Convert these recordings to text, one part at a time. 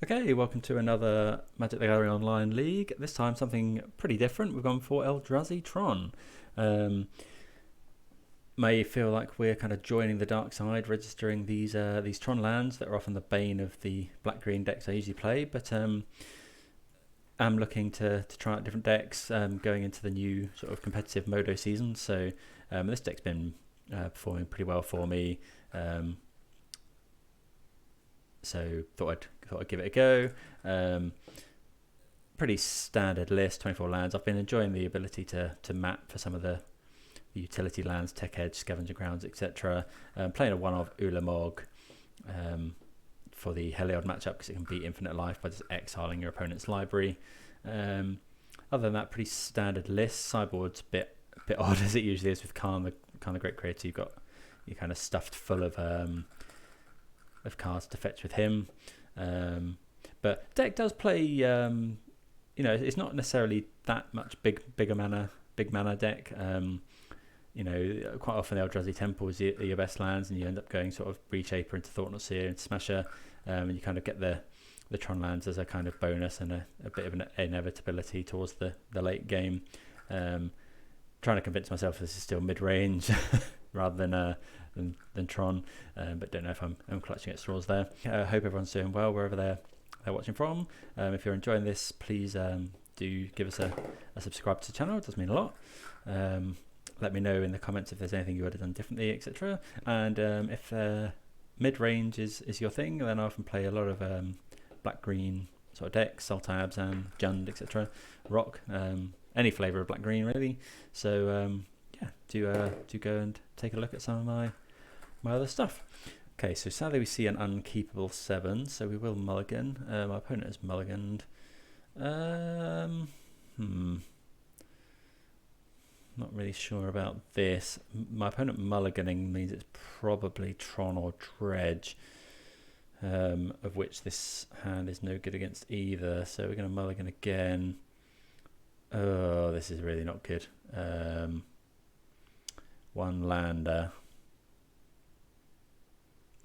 Okay, welcome to another Magic the Gathering Online League. This time something pretty different. We've gone for Eldrazi Tron. May feel like we're kind of joining the dark side, registering these Tron lands that are often the bane of the black-green decks I usually play, but I'm looking to try out different decks going into the new sort of competitive Modo season. So this deck's been performing pretty well for me. So thought I'd give it a go. Pretty standard list, 24 lands. I've been enjoying the ability to map for some of the utility lands, Tech Edge, Scavenger Grounds, etc. Playing a one-of Ulamog for the Heliod matchup because it can beat Infinite Life by just exiling your opponent's library. Other than that, pretty standard list. Sideboard's a bit odd as it usually is with Khan, the great creator. You're kind of stuffed full of cards to fetch with him. But deck does play, it's not necessarily that much big mana deck. Quite often the Eldrazi Temples are your best lands, and you end up going sort of Reshaper into Thought-Knot Seer and Smasher, and you kind of get the Tron lands as a kind of bonus and a bit of an inevitability towards the late game. Trying to convince myself this is still mid-range rather than Tron, but don't know if I'm clutching at straws there. I hope everyone's doing well wherever they're watching from. If you're enjoying this, please do give us a subscribe to the channel. It does mean a lot. Let me know in the comments if there's anything you would have done differently, etc. And if mid-range is your thing, then I often play a lot of black-green sort of decks, Sultabs and Jund, etc. Rock, any flavour of black-green really. So do go and take a look at some of my other stuff. Okay, so sadly we see an unkeepable 7, so we will mulligan. My opponent has mulliganed. Not really sure about this. My opponent mulliganing means it's probably Tron or Dredge, of which this hand is no good against either. So we're going to mulligan again. Oh, this is really not good. One lander.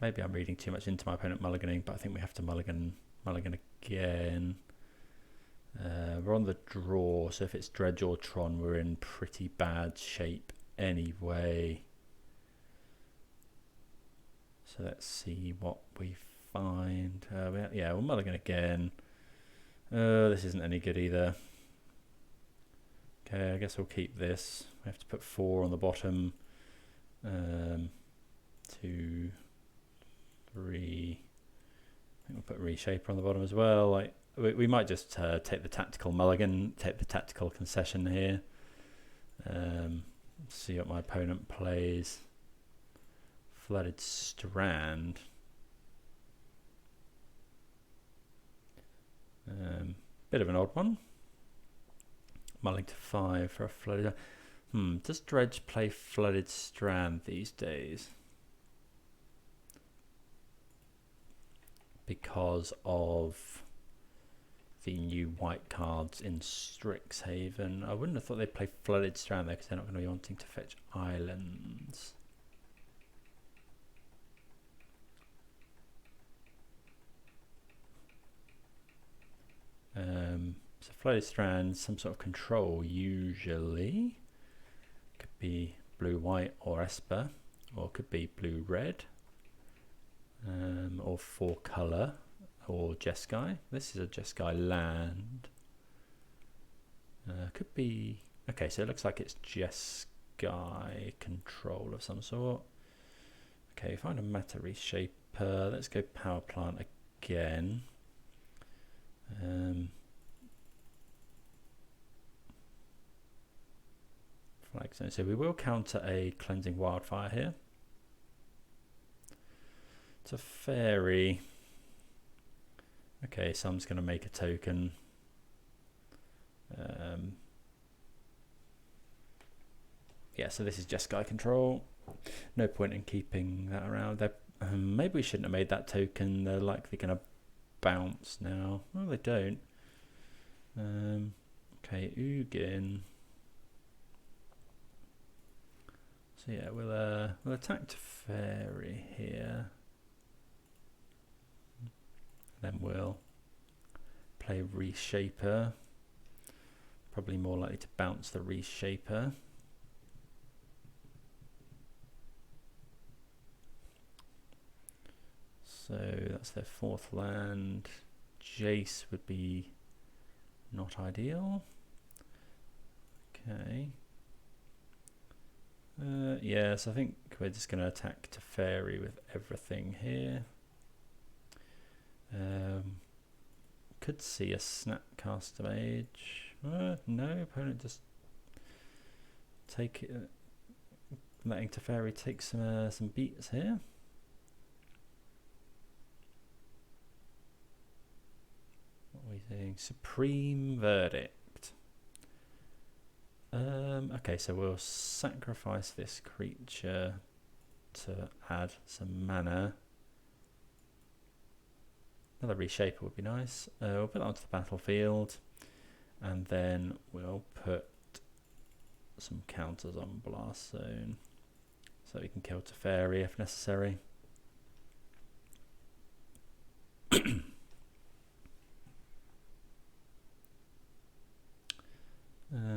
Maybe I'm reading too much into my opponent mulliganing, but I think we have to mulligan again. We're on the draw, so if it's Dredge or Tron, we're in pretty bad shape anyway. So let's see what we find. We'll mulligan again. This isn't any good either. Okay, I guess we'll keep this. We have to put 4 on the bottom. 2, 3. I think we'll put Reshaper on the bottom as well. We might just take the tactical mulligan, take the tactical concession here. See what my opponent plays. Flooded Strand. Bit of an odd one. Mulling to 5 for a flooded. Does Dredge play Flooded Strand these days? Because of the new white cards in Strixhaven. I wouldn't have thought they'd play Flooded Strand there because they're not going to be wanting to fetch islands. So Flooded Strand, some sort of control usually. Could be blue-white or Esper, or could be blue-red, or 4-color, or Jeskai. This is a Jeskai land. Could be... Okay, so it looks like it's Jeskai control of some sort. Okay, find a matter reshaper. Let's go power plant again. Flag zone. So we will counter a cleansing wildfire here. It's a fairy. Okay, so I'm just going to make a token. So this is Jeskai control. No point in keeping that around. Maybe we shouldn't have made that token. They're likely going to bounce now. Well, they don't. Okay, Ugin. So yeah, we'll attack to fairy here. Then we'll play Reshaper. Probably more likely to bounce the Reshaper. So that's their 4th land. Jace would be not ideal. Okay. Yes, I think we're just going to attack Teferi with everything here. Could see a Snapcaster Mage. No, opponent just take it, letting Teferi take some beats here. What are we saying? Supreme Verdict. Okay, so we'll sacrifice this creature to add some mana. Another Reshaper would be nice. We'll put that onto the battlefield, and then we'll put some counters on Blast Zone so we can kill Teferi if necessary.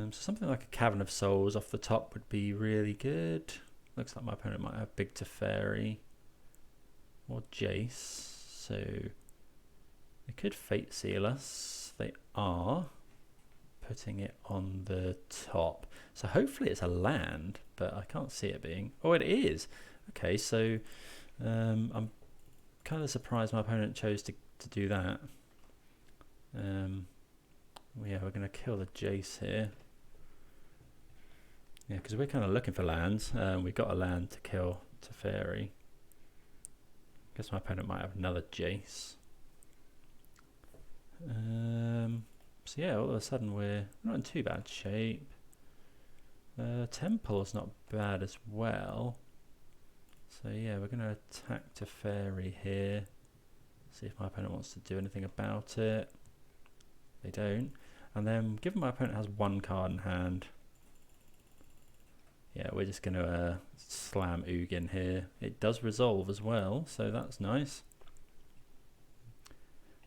So something like a Cavern of Souls off the top would be really good. Looks like my opponent might have big Teferi or Jace, so they could Fate Seal us. They are putting it on the top, so hopefully it's a land, but I can't see it being. Oh, it is. Okay, so I'm kind of surprised my opponent chose to do that. Yeah, we're going to kill the Jace here. Yeah, because we're kind of looking for lands. We've got a land to kill Teferi. Guess my opponent might have another Jace. So yeah, all of a sudden we're not in too bad shape. Temple's not bad as well. So yeah, we're going to attack Teferi here. See if my opponent wants to do anything about it. They don't. And then, given my opponent has 1 card in hand, yeah, we're just going to slam Ugin here. It does resolve as well, so that's nice.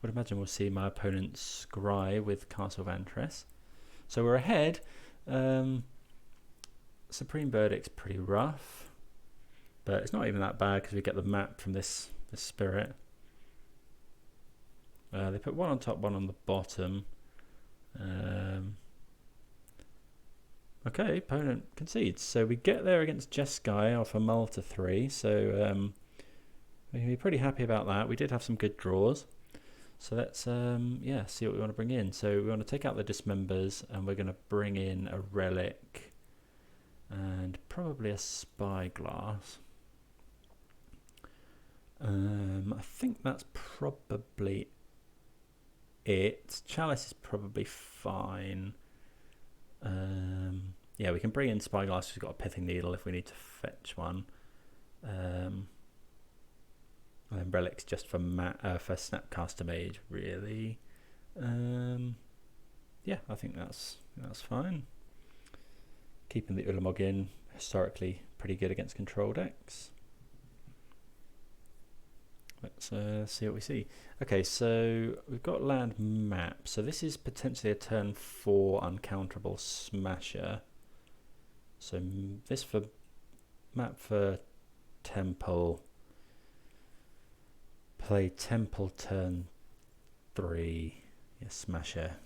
Would imagine we'll see my opponent scry with Castle Vantress. So we're ahead. Supreme Verdict's pretty rough, but it's not even that bad because we get the map from this spirit. They put 1 on top, 1 on the bottom. Okay, opponent concedes. So we get there against Jeskai off a mull to 3. So we can be pretty happy about that. We did have some good draws. So let's yeah, see what we want to bring in. So we want to take out the Dismembers, and we're going to bring in a Relic and probably a Spyglass. I think that's probably it. Chalice is probably fine. Yeah, we can bring in Spyglass. We've got a Pithing Needle if we need to fetch one. And then Relic's just for Snapcaster Mage, really. Yeah, I think that's fine. Keeping the Ulamog in, historically pretty good against control decks. Let's see what we see. Okay, so we've got land map. So this is potentially a turn 4 uncounterable Smasher. So this for map for Temple. Play Temple turn 3. Yeah, Smasher.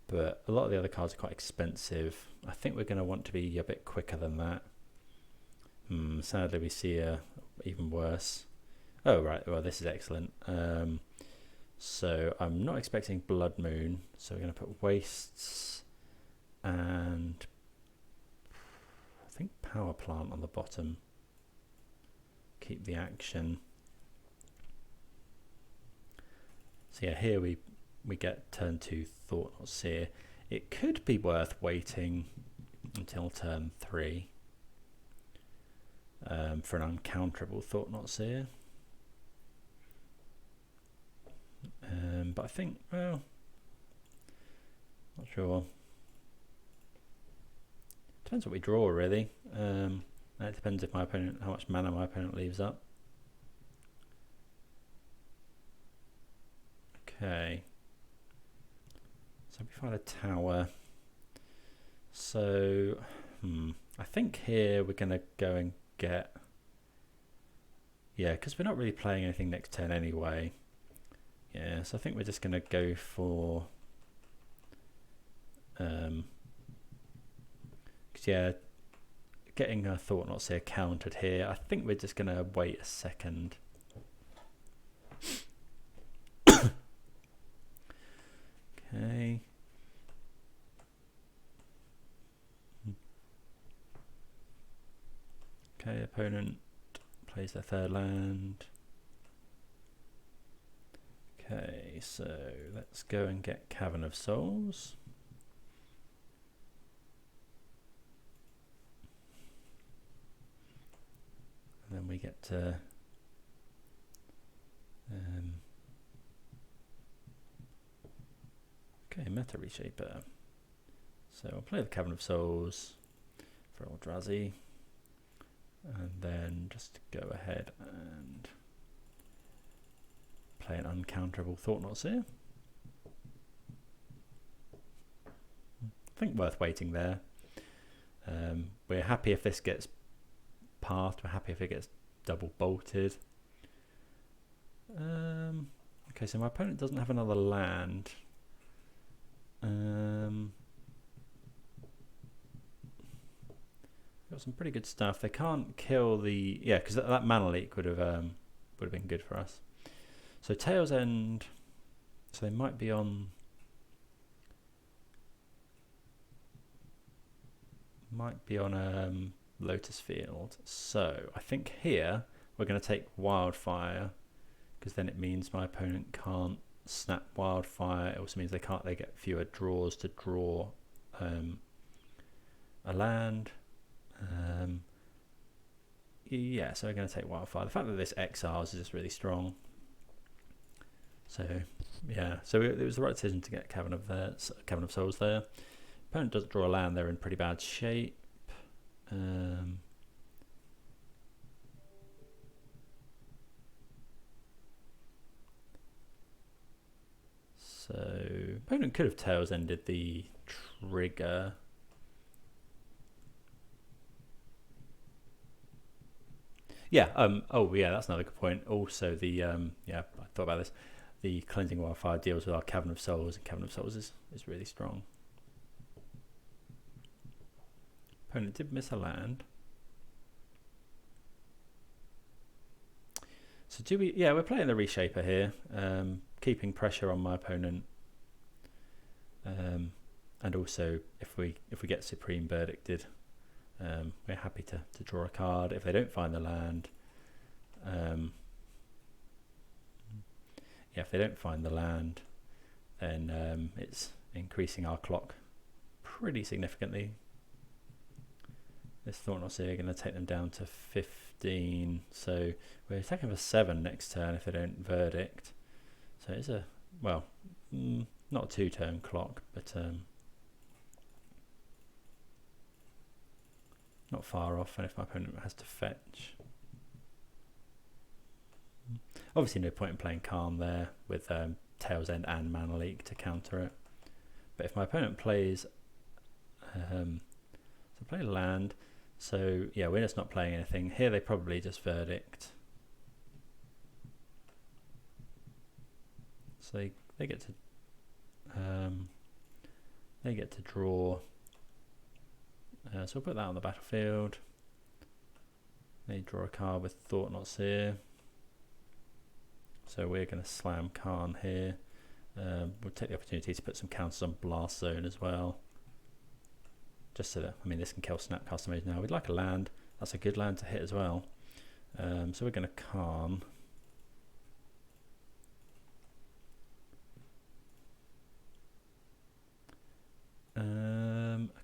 But a lot of the other cards are quite expensive. I think we're going to want to be a bit quicker than that. Sadly, we see even worse. Oh, right. Well, this is excellent. So I'm not expecting Blood Moon. So we're going to put Wastes and I think Power Plant on the bottom. Keep the action. So yeah, here we get turn 2 Thought Not Seer. It could be worth waiting until turn 3 for an uncounterable Thought Not Seer. But I think, well, not sure. Depends what we draw, really. It depends if my opponent, how much mana my opponent leaves up. Okay. So we find a tower. So I think here we're going to go and get, yeah, because we're not really playing anything next turn anyway. Yeah, so I think we're just going to go for, because yeah, getting a Thought Not Seer countered here. I think we're just going to wait a second. Okay. Okay, opponent plays their third land. Okay, so let's go and get Cavern of Souls. And then we get to okay, Meta Reshaper. So I'll play the Cavern of Souls for Eldrazi, and then just go ahead and play an uncounterable Thought Not Seer. I think worth waiting there. We're happy if this gets passed. We're happy if it gets double bolted. Okay, so my opponent doesn't have another land. Got some pretty good stuff. They can't kill the because that mana leak would have been good for us. So Tail's End. So they might be on. Lotus Field. So I think here we're going to take Wildfire, because then it means my opponent can't snap Wildfire. It also means they get fewer draws to draw a land. Yeah, so we're going to take Wildfire. The fact that this exiles is just really strong. So yeah, so it was the right decision to get Cavern of Souls there. Opponent doesn't draw a land, they're in pretty bad shape. So opponent could have Tails Ended the trigger. Yeah, oh yeah, that's another good point. Also the yeah, I thought about this. The Cleansing Wildfire deals with our Cavern of Souls, and Cavern of Souls is really strong. Opponent did miss a land. So do we? Yeah, we're playing the Reshaper here, keeping pressure on my opponent, and also if we get Supreme Verdicted, we're happy to draw a card if they don't find the land. Yeah, if they don't find the land, then it's increasing our clock pretty significantly. This Thought Not Seer going to take them down to 15. So we're attacking for 7 next turn if they don't Verdict. So it's a, well, not a 2-turn clock, but not far off. And if my opponent has to fetch, obviously no point in playing Calm there with Tail's End and Mana Leak to counter it. But if my opponent plays, so play land. So yeah, we're just not playing anything here. They probably just Verdict. So they get to draw. So we'll put that on the battlefield. They draw a card with Thought Not Seer. So we're going to slam Khan here. We'll take the opportunity to put some counters on Blast Zone as well. Just so that, I mean, this can kill Snapcaster Mage now. We'd like a land. That's a good land to hit as well. So we're going to Khan.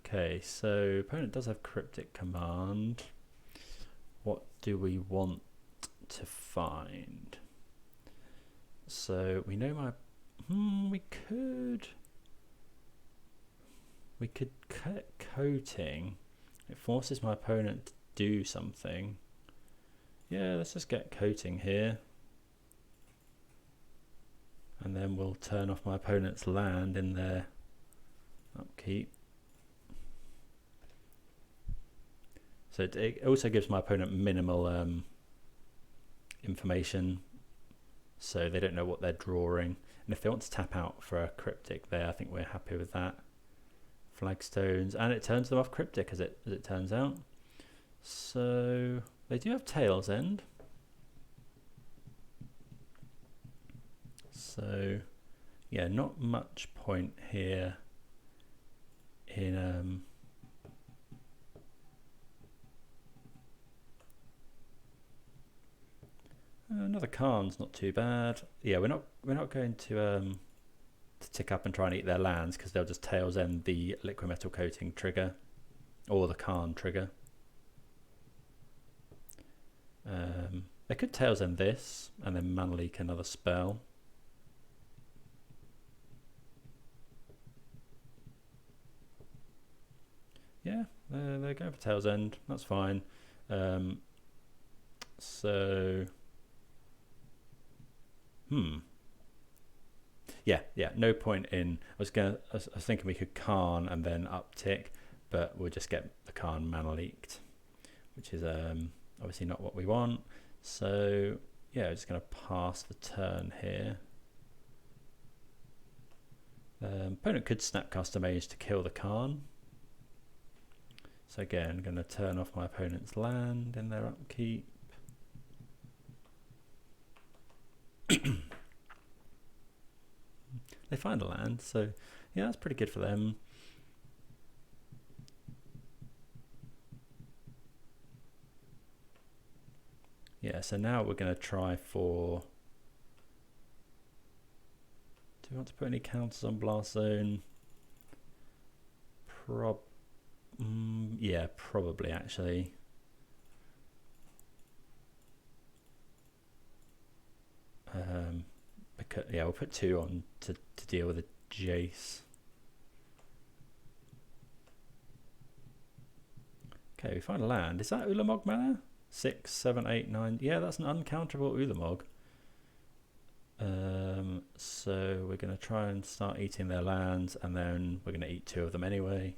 Okay, so opponent does have Cryptic Command. What do we want to find? So we know my... We could cut Coating. It forces my opponent to do something. Yeah, let's just get Coating here. And then we'll turn off my opponent's land in their Upkeep. So it also gives my opponent minimal information, so they don't know what they're drawing. And if they want to tap out for a cryptic there, I think we're happy with that. Flagstones, and it turns them off cryptic as it turns out. So they do have Tail's End. So yeah, not much point here in another Karn's not too bad. Yeah, we're not going to tick up and try and eat their lands, because they'll just Tail's End the liquid metal coating trigger or the Karn trigger. They could Tail's End this and then mana leak another spell. Yeah, they're going for Tail's End. That's fine. So, yeah, no point in. I was thinking we could Karn and then uptick, but we'll just get the Karn mana leaked, which is obviously not what we want. So yeah, we're just going to pass the turn here. Opponent could Snapcaster Mage to kill the Karn. So again, I'm going to turn off my opponent's land in their upkeep. They find a land, so yeah, that's pretty good for them. Yeah, so now we're going to try for... Do we want to put any counters on Blast Zone? Yeah, probably actually. Because, yeah, we'll put 2 on to deal with a Jace. Okay, we find a land. Is that Ulamog mana? 6, 7, 8, 9. Yeah, that's an uncounterable Ulamog. So we're going to try and start eating their lands, and then we're going to eat 2 of them anyway.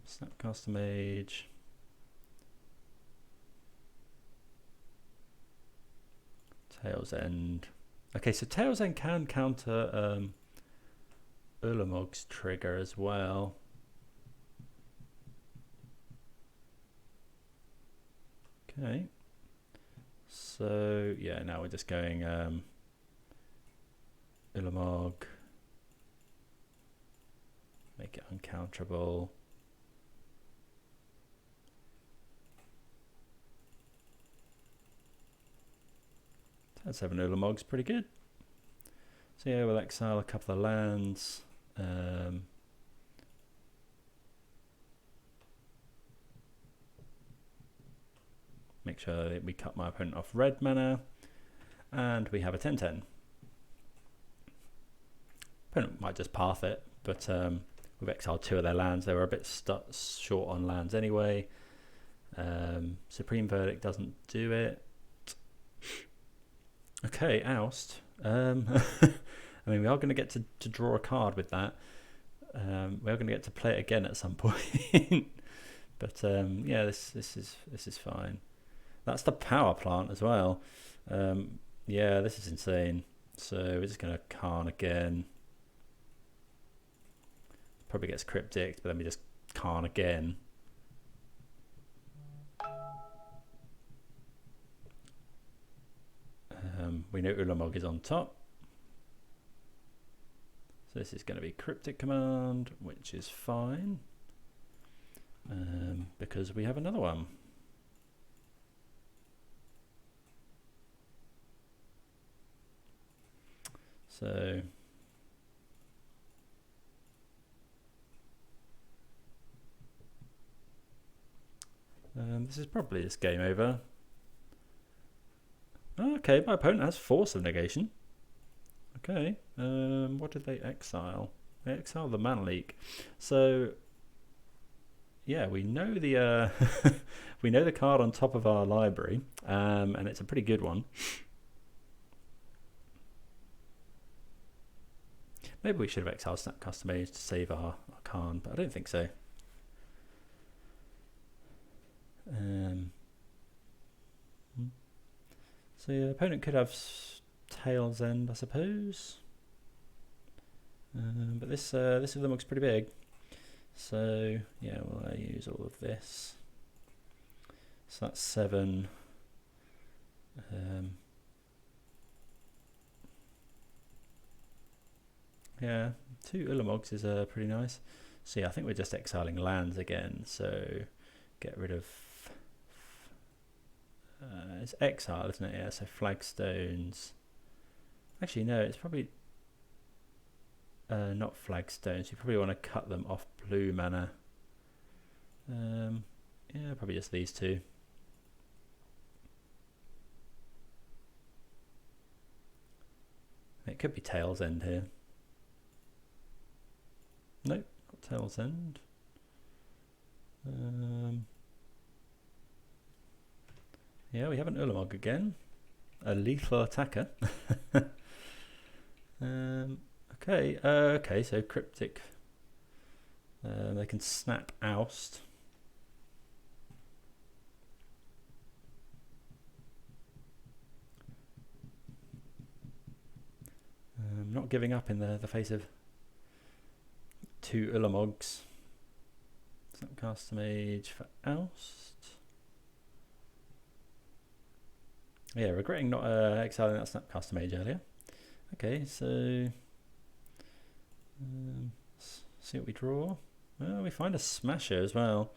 Snapcaster Mage. Tail's End. Okay, so Tail's End can counter Ulamog's trigger as well. Okay. So yeah, now we're just going Ulamog. Make it uncounterable. Turn 7 Ulamog's pretty good. So yeah, we'll exile a couple of lands. Make sure that we cut my opponent off red mana, and we have a 10/10. Opponent might just path it, but we've exiled 2 of their lands. They were a bit short on lands anyway. Supreme Verdict doesn't do it. Okay, Oust. I mean, we are going to get to draw a card with that. We are going to get to play it again at some point. But yeah, this is fine. That's the power plant as well. Yeah, this is insane. So we're just going to Karn again. Probably gets Cryptic, but then we just Karn again. We know Ulamog is on top. So this is going to be Cryptic Command, which is fine. Because we have another one. So this is probably just game over. Okay, my opponent has Force of Negation. Okay, what did they exile? They exiled the Mana Leak. So yeah, we know the we know the card on top of our library, and it's a pretty good one. Maybe we should have exiled Snapcaster Mage to save our Khan, but I don't think so. So your opponent could have Tail's End, I suppose. But this of them looks pretty big. So yeah, we'll use all of this. So that's 7. Yeah, 2 Ullamogs is pretty nice. So yeah, I think we're just exiling lands again. So get rid of. It's exile, isn't it? Yeah. So flagstones. Actually, no. It's probably not flagstones. You probably want to cut them off blue mana. Yeah, probably just these 2. It could be Tail's End here. Nope, not Tail's End. Yeah, we have an Ulamog again. A lethal attacker. Okay, okay, so Cryptic. They can snap Oust. Not giving up in the face of 2 Ullamogs. Snapcaster Mage for Oust. Yeah, regretting not exiling that Snapcaster Mage earlier. Okay, so see what we draw. Well, we find a Smasher as well.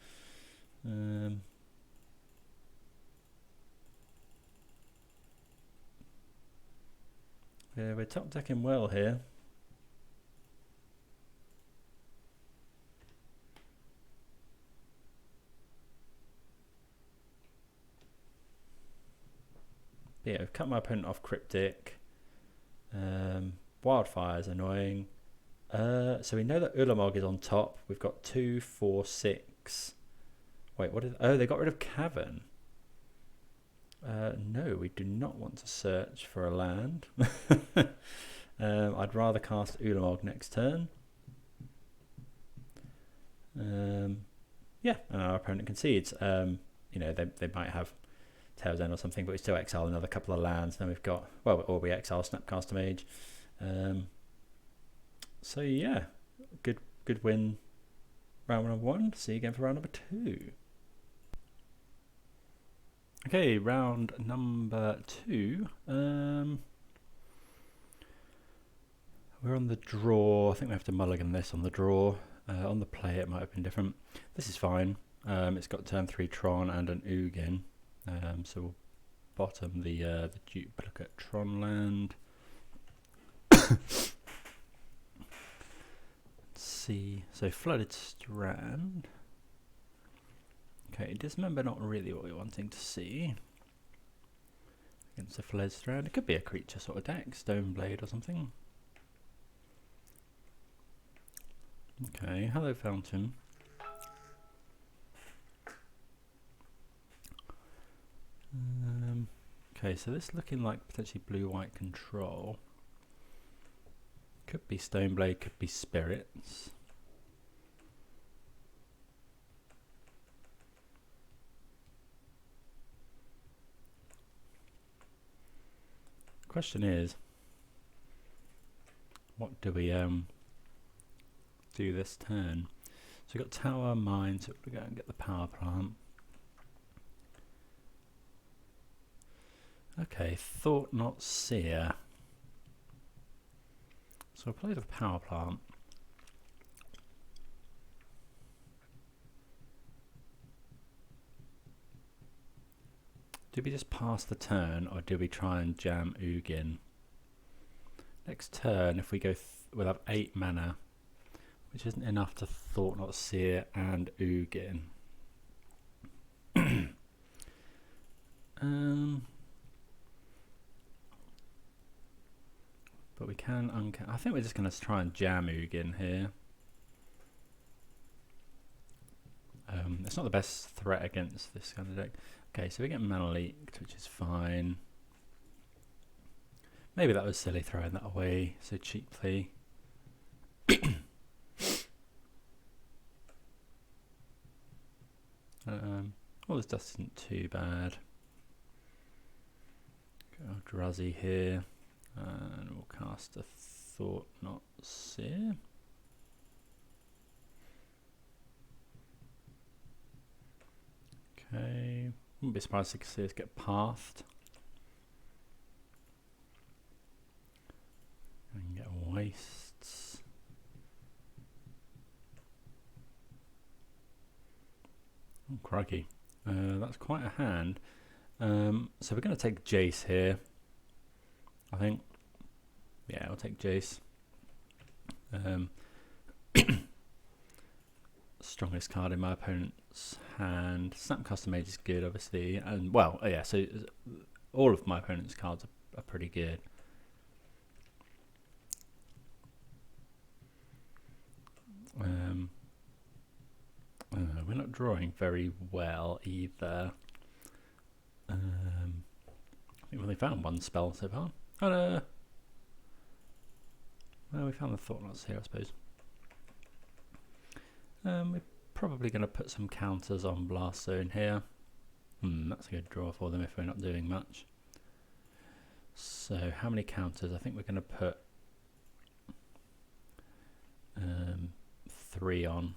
Yeah, we're top decking well here. But yeah, I've cut my opponent off Cryptic. Wildfire's annoying. So we know that Ulamog is on top. We've got 2, 4, 6. Wait, what is? Oh, they got rid of Cavern. No, we do not want to search for a land. I'd rather cast Ulamog next turn. Yeah, and our opponent concedes. You know, they might have Tail's End or something, but we still exile another couple of lands. Then we've got, well, or we exile Snapcaster Mage. So yeah, good win. Round number 1. See you again for round number 2. Okay, round number 2. We're on the draw. I think we have to mulligan this on the draw. On the play, it might have been different. This is fine. It's got turn 3 Tron and an Ugin. So we'll bottom the duplicate Tron land. Let's see. So Flooded Strand. Okay, Dismember not really what we're wanting to see. Against a Flooded Strand. It could be a creature sort of deck, Stoneblade or something. Okay, hello Fountain. Okay, so this looking like potentially blue-white control. Could be Stoneblade, could be Spirits. Question is, what do we do this turn? So we've got Tower, Mine, so we're going to get the power plant. Okay, Thought Not Seer. So we'll play the power plant. Do we just pass the turn, or do we try and jam Ugin? Next turn, if we go, we'll have 8 mana, which isn't enough to Thought Not Seer and Ugin. But we can I think we're just going to try and jam Ugin here. It's not the best threat against this kind of deck. Okay, so we get mana leaked, which is fine. Maybe that was silly throwing that away so cheaply. All this dust isn't too bad. Eldrazi here, and we'll cast a Thought Not Seer. Okay, wouldn't be surprised to see us get pathed. And get wastes. Oh, crikey. That's quite a hand. So we're going to take Jace here, I think. Yeah, I'll take Jace. Strongest card in my opponent's hand. Snapcaster Mage is good, obviously. And, well, yeah, so all of my opponent's cards are pretty good. We're not drawing very well either. I think we only found one spell so far. Oh no! Well, we found the Thought Knots here, I suppose. We're probably going to put some counters on Blast Zone here. That's a good draw for them if we're not doing much. So, how many counters? I think we're going to put 3 on.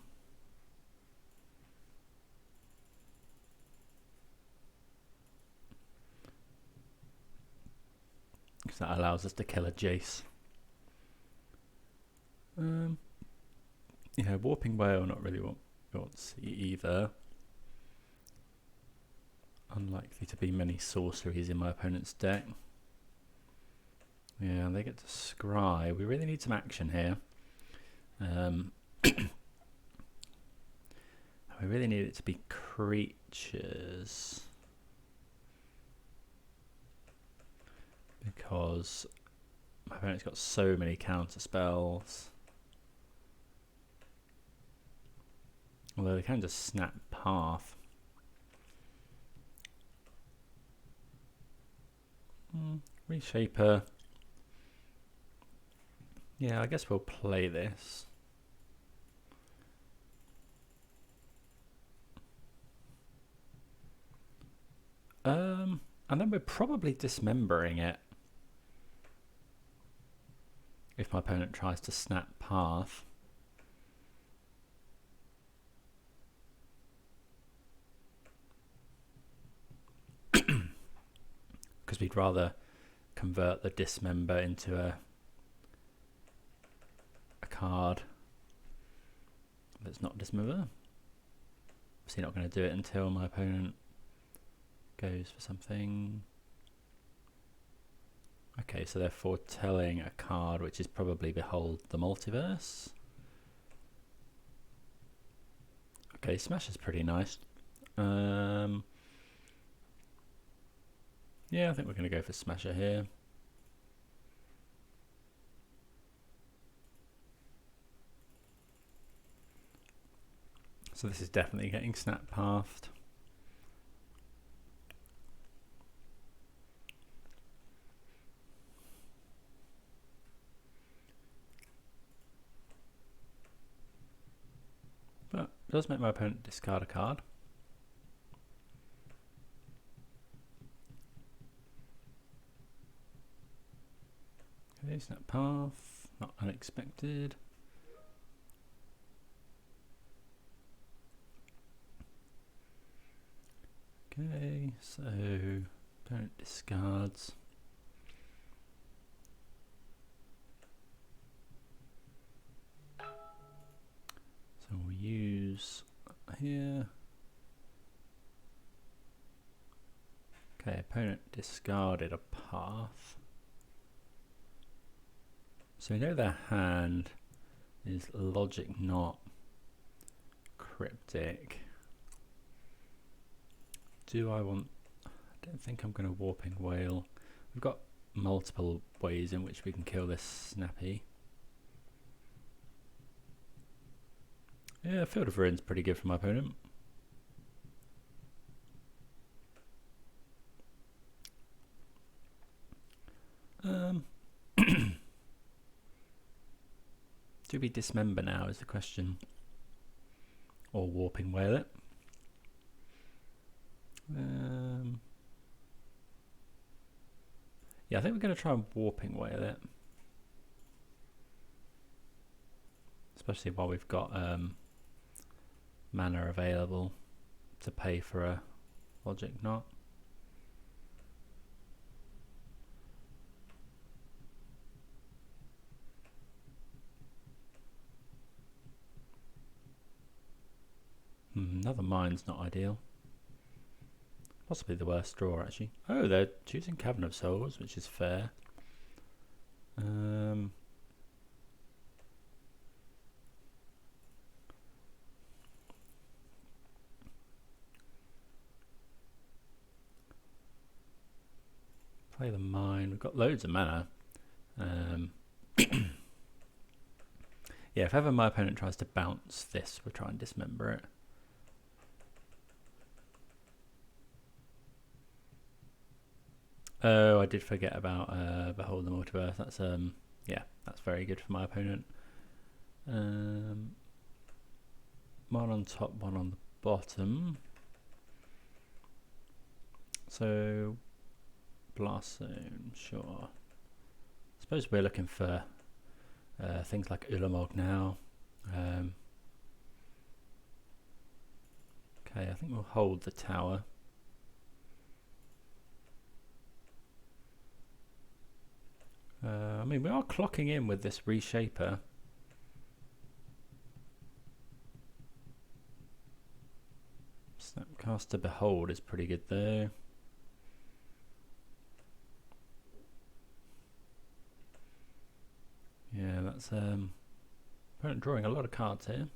Because that allows us to kill a Jace. Yeah, Warping Whale, not really what we want to see either. Unlikely to be many sorceries in my opponent's deck. Yeah, they get to scry. We really need some action here. We really need it to be creatures. Because my opponent's got so many counter spells. Although they can just snap Path. Reshaper. Yeah, I guess we'll play this. And then we're probably dismembering it. If my opponent tries to snap Path. Because we'd rather convert the Dismember into a card that's not Dismember. Obviously not going to do it until my opponent goes for something. Okay, so they're foretelling a card which is probably Behold the Multiverse. Okay, Smash is pretty nice. Yeah, I think we're going to go for Smasher here. So this is definitely getting snap pathed. But it does make my opponent discard a card. Okay, snap Path, not unexpected. Okay, so opponent discards. So we'll use here. Okay, opponent discarded a Path. So we know their hand is Logic, not Cryptic. Do I want... I don't think I'm going to Warping Whale. We've got multiple ways in which we can kill this Snappy. Yeah, Field of Ruin's pretty good for my opponent. Do we dismember now is the question. Or warping whale it. Yeah, I think we're going to try warping whale it. Especially while we've got mana available to pay for a logic knot. Another mine's not ideal. Possibly the worst draw, actually. Oh, they're choosing Cavern of Souls, which is fair. Play the mine. We've got loads of mana. Yeah, if ever my opponent tries to bounce this, we'll try and dismember it. Oh, I did forget about Behold the Multiverse. That's yeah, that's very good for my opponent. One on top, one on the bottom. So Blast Zone, sure. I suppose we're looking for things like Ulamog now. Okay, I think we'll hold the tower. I mean, we are clocking in with this Reshaper. Snapcaster Behold is pretty good though. Yeah, that's drawing a lot of cards here.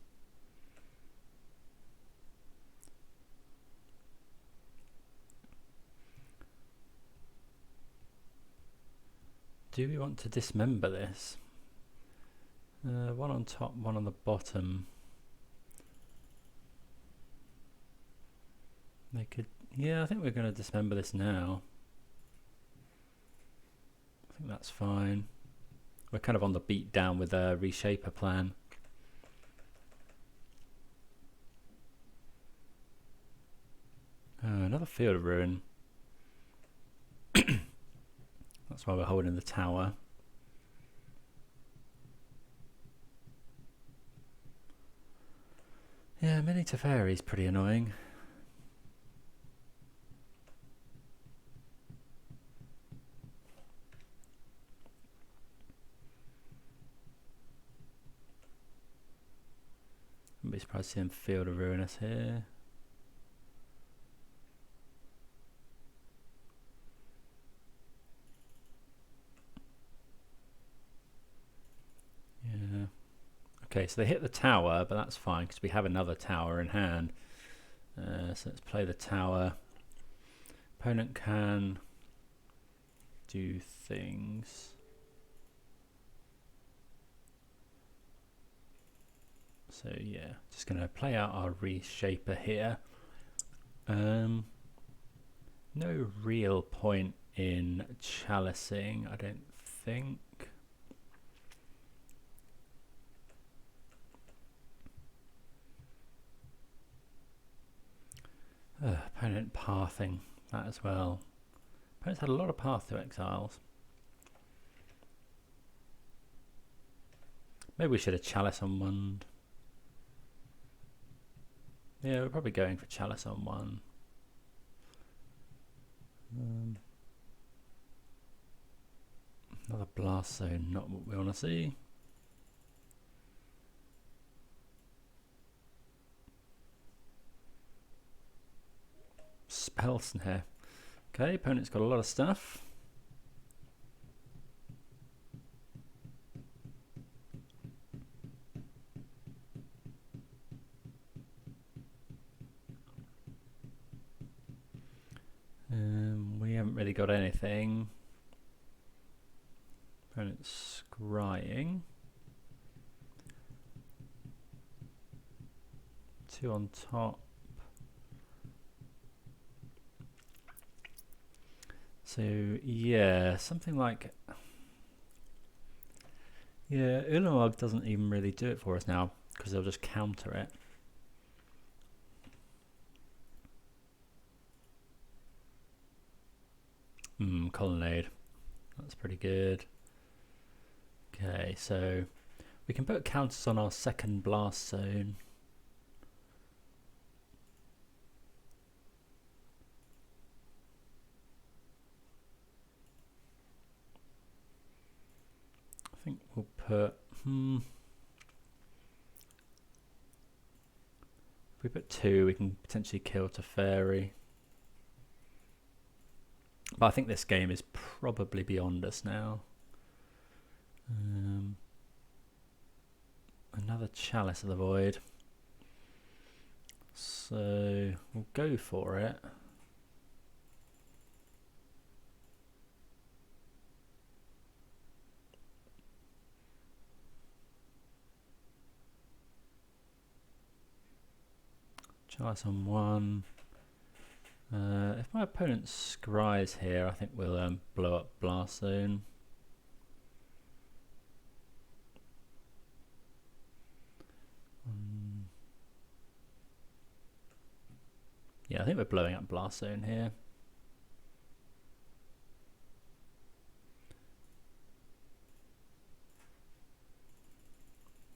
Do we want to dismember this? One on top, one on the bottom. They could, yeah, I think we're going to dismember this now. I think that's fine. We're kind of on the beat down with a Reshaper plan. Another Field of Ruin. That's why we're holding the tower. Yeah, Mini Teferi is pretty annoying. I'd be surprised to see him Field of Ruin us here. Yeah. Okay, so they hit the tower, but that's fine because we have another tower in hand. So let's play the tower. Opponent can do things. So yeah, just going to play out our Reshaper here. No real point in chalicing, I don't think. Opponent pathing that as well. Opponent's had a lot of path to exiles. Maybe we should have Chalice on one. Yeah, we're probably going for Chalice on one. Another Blast Zone, not what we want to see. Spell Snare. Okay, opponent's got a lot of stuff. We haven't really got anything. Opponent's scrying. 2 on top. So yeah, something like, Yeah, Ulamog doesn't even really do it for us now because they'll just counter it. Colonnade. That's pretty good. Okay, so we can put counters on our second blast zone. I think we'll put... If we put 2, we can potentially kill Teferi. But I think this game is probably beyond us now. Another Chalice of the Void. So we'll go for it. Chalice on 1. If my opponent scries here, I think we'll blow up Blast Zone. Yeah, I think we're blowing up Blast Zone here.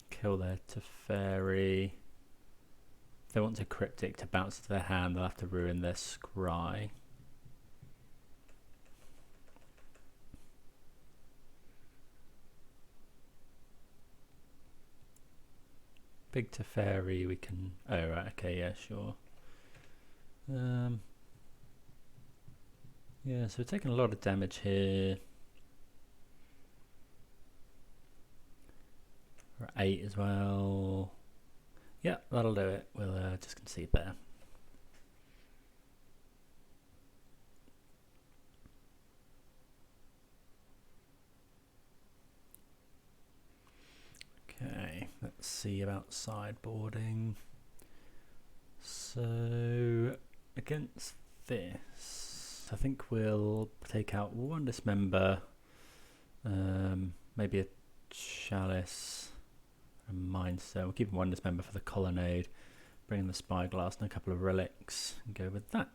Kill their Teferi. If they want to Cryptic to bounce to their hand, they'll have to ruin their Scry. Big Teferi, we can... Oh, right, okay, yeah, sure. Yeah, so we're taking a lot of damage here. We're at 8 as well. Yeah, that'll do it. We'll just concede there. Okay, let's see about sideboarding. So, against this, I think we'll take out one Dismember, maybe a Chalice, a Mindstone. We'll keep one Dismember for the Colonnade, bring in the Spyglass and a couple of Relics, and go with that.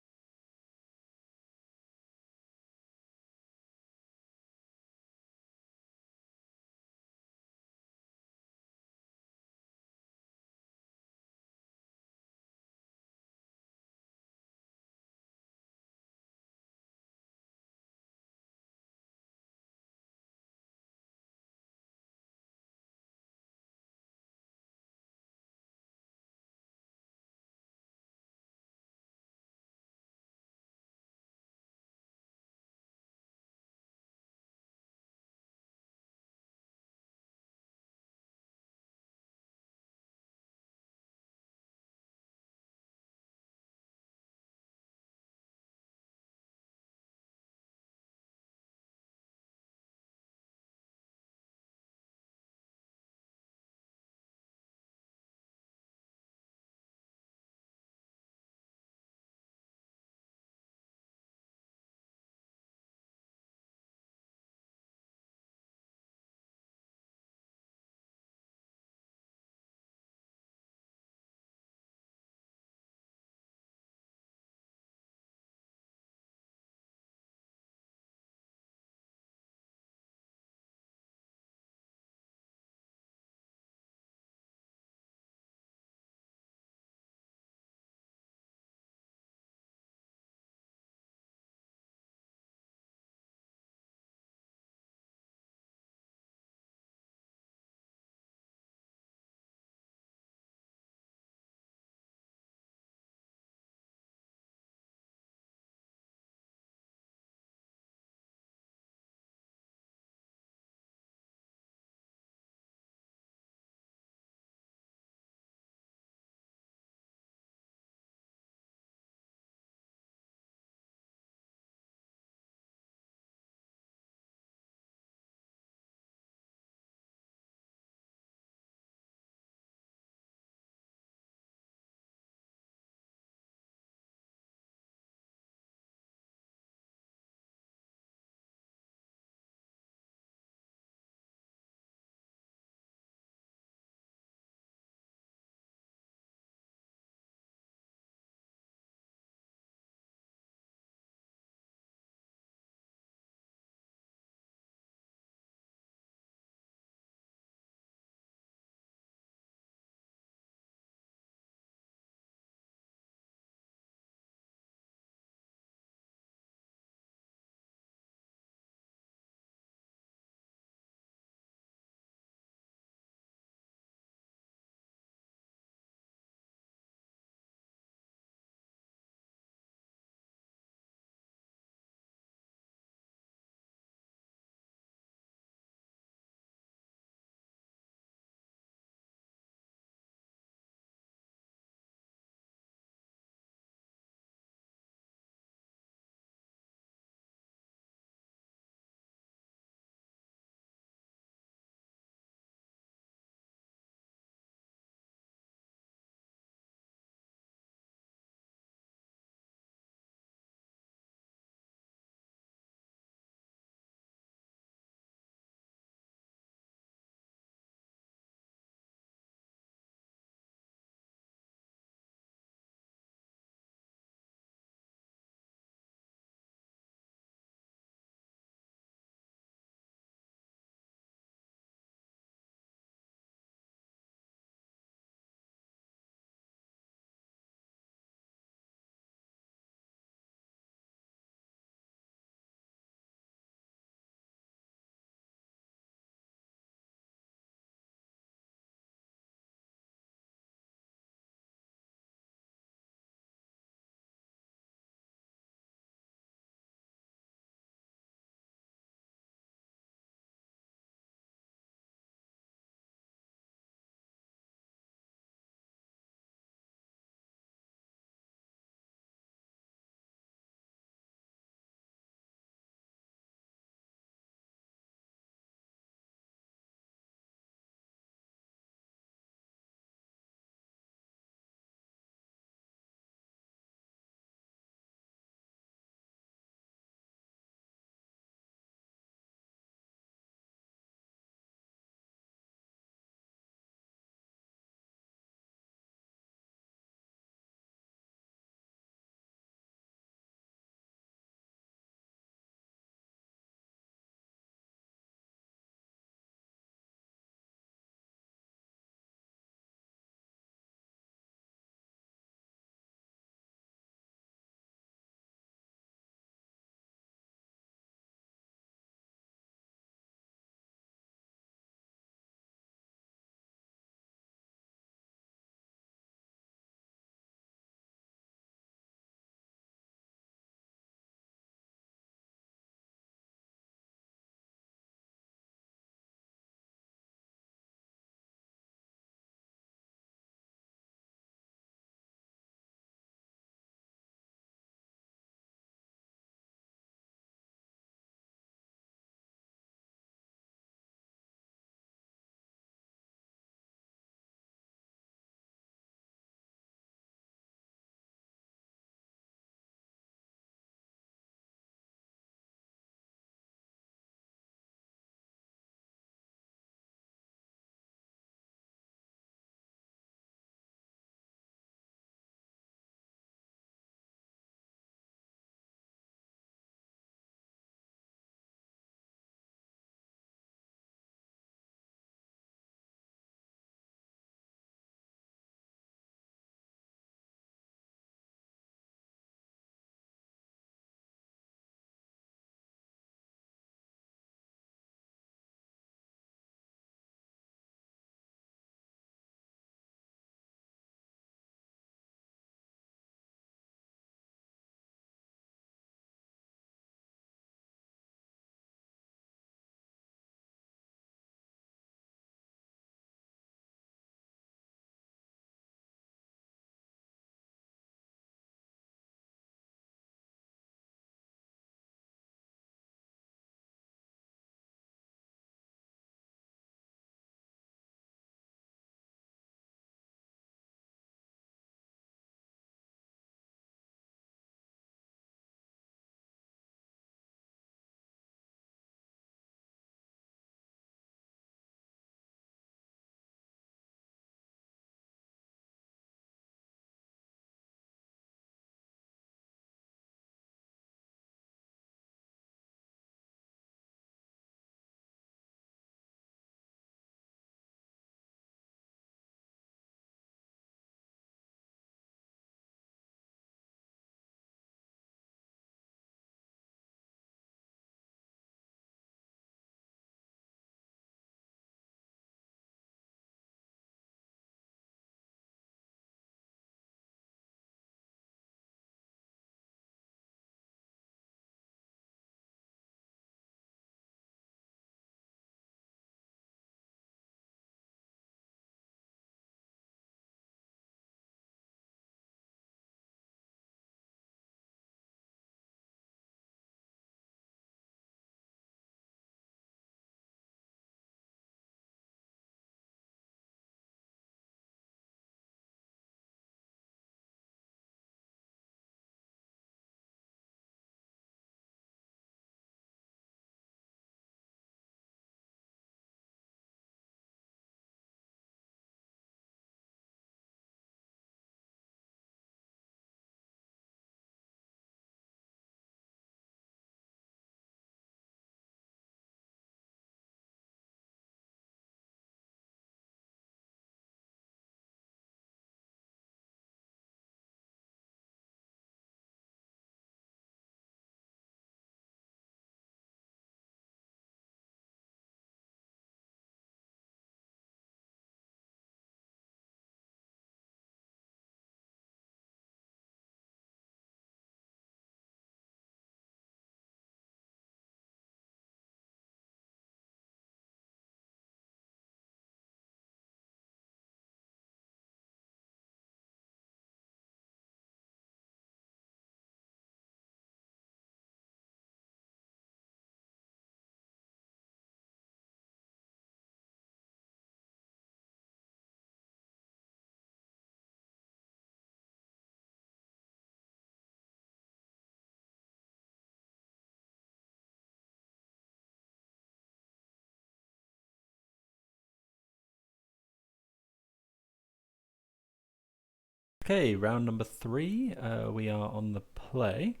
Okay, round number 3. We are on the play.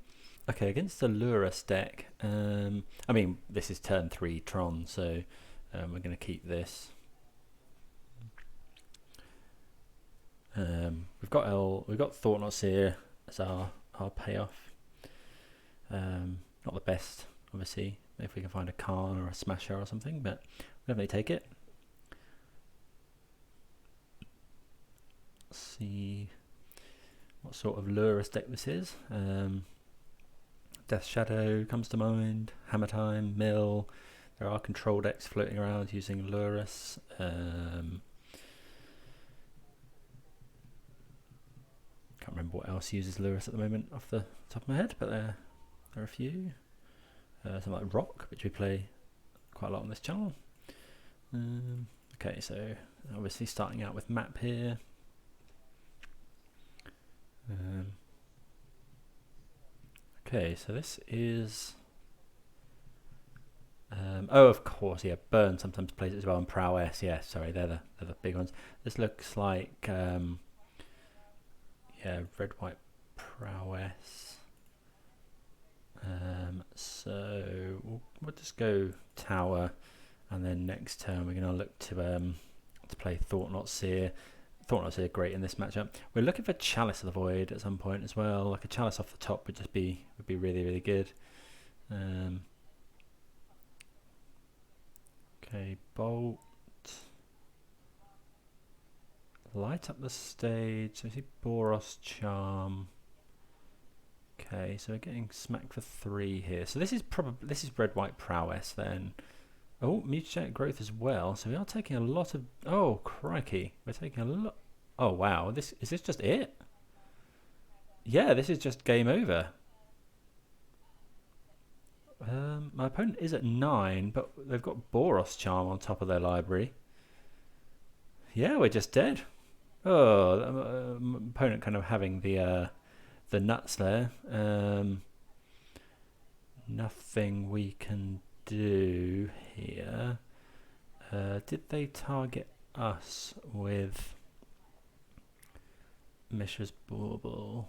Okay, against the Lurus deck. I mean, this is turn 3 Tron, so we're going to keep this. We've got Thought-Knot Seer as our payoff. Not the best, obviously, if we can find a Karn or a Smasher or something, but we'll definitely take it. Let's see what sort of Lurus deck this is. Death Shadow comes to mind, Hammer Time, Mill. There are control decks floating around using Lurus. Can't remember what else uses Lurus at the moment off the top of my head, but there are a few. Something like Rock, which we play quite a lot on this channel. Okay, so obviously starting out with map here. Okay, so this is oh, of course, yeah, Burn sometimes plays it as well, and Prowess, yeah, sorry, they're the big ones. This looks like yeah, red-white Prowess. So we'll just go Tower, and then next turn we're going to look to play Thought-Knot Seer. Thought-Knot Seer great in this matchup. We're looking for Chalice of the Void at some point as well. Like a Chalice off the top would be really, really good. Okay, Bolt. Light up the stage. So I see Boros Charm. Okay, so we're getting smacked for 3 here. So this is red-white Prowess then. Oh, Mutagenic Growth as well. So we are taking a lot of... Oh, crikey. We're taking a lot... Oh, wow. Is this just it? Yeah, this is just game over. My opponent is at 9, but they've got Boros Charm on top of their library. Yeah, we're just dead. Oh, my opponent kind of having the nuts there. Nothing we can do here. Did they target us with Mishra's Bauble?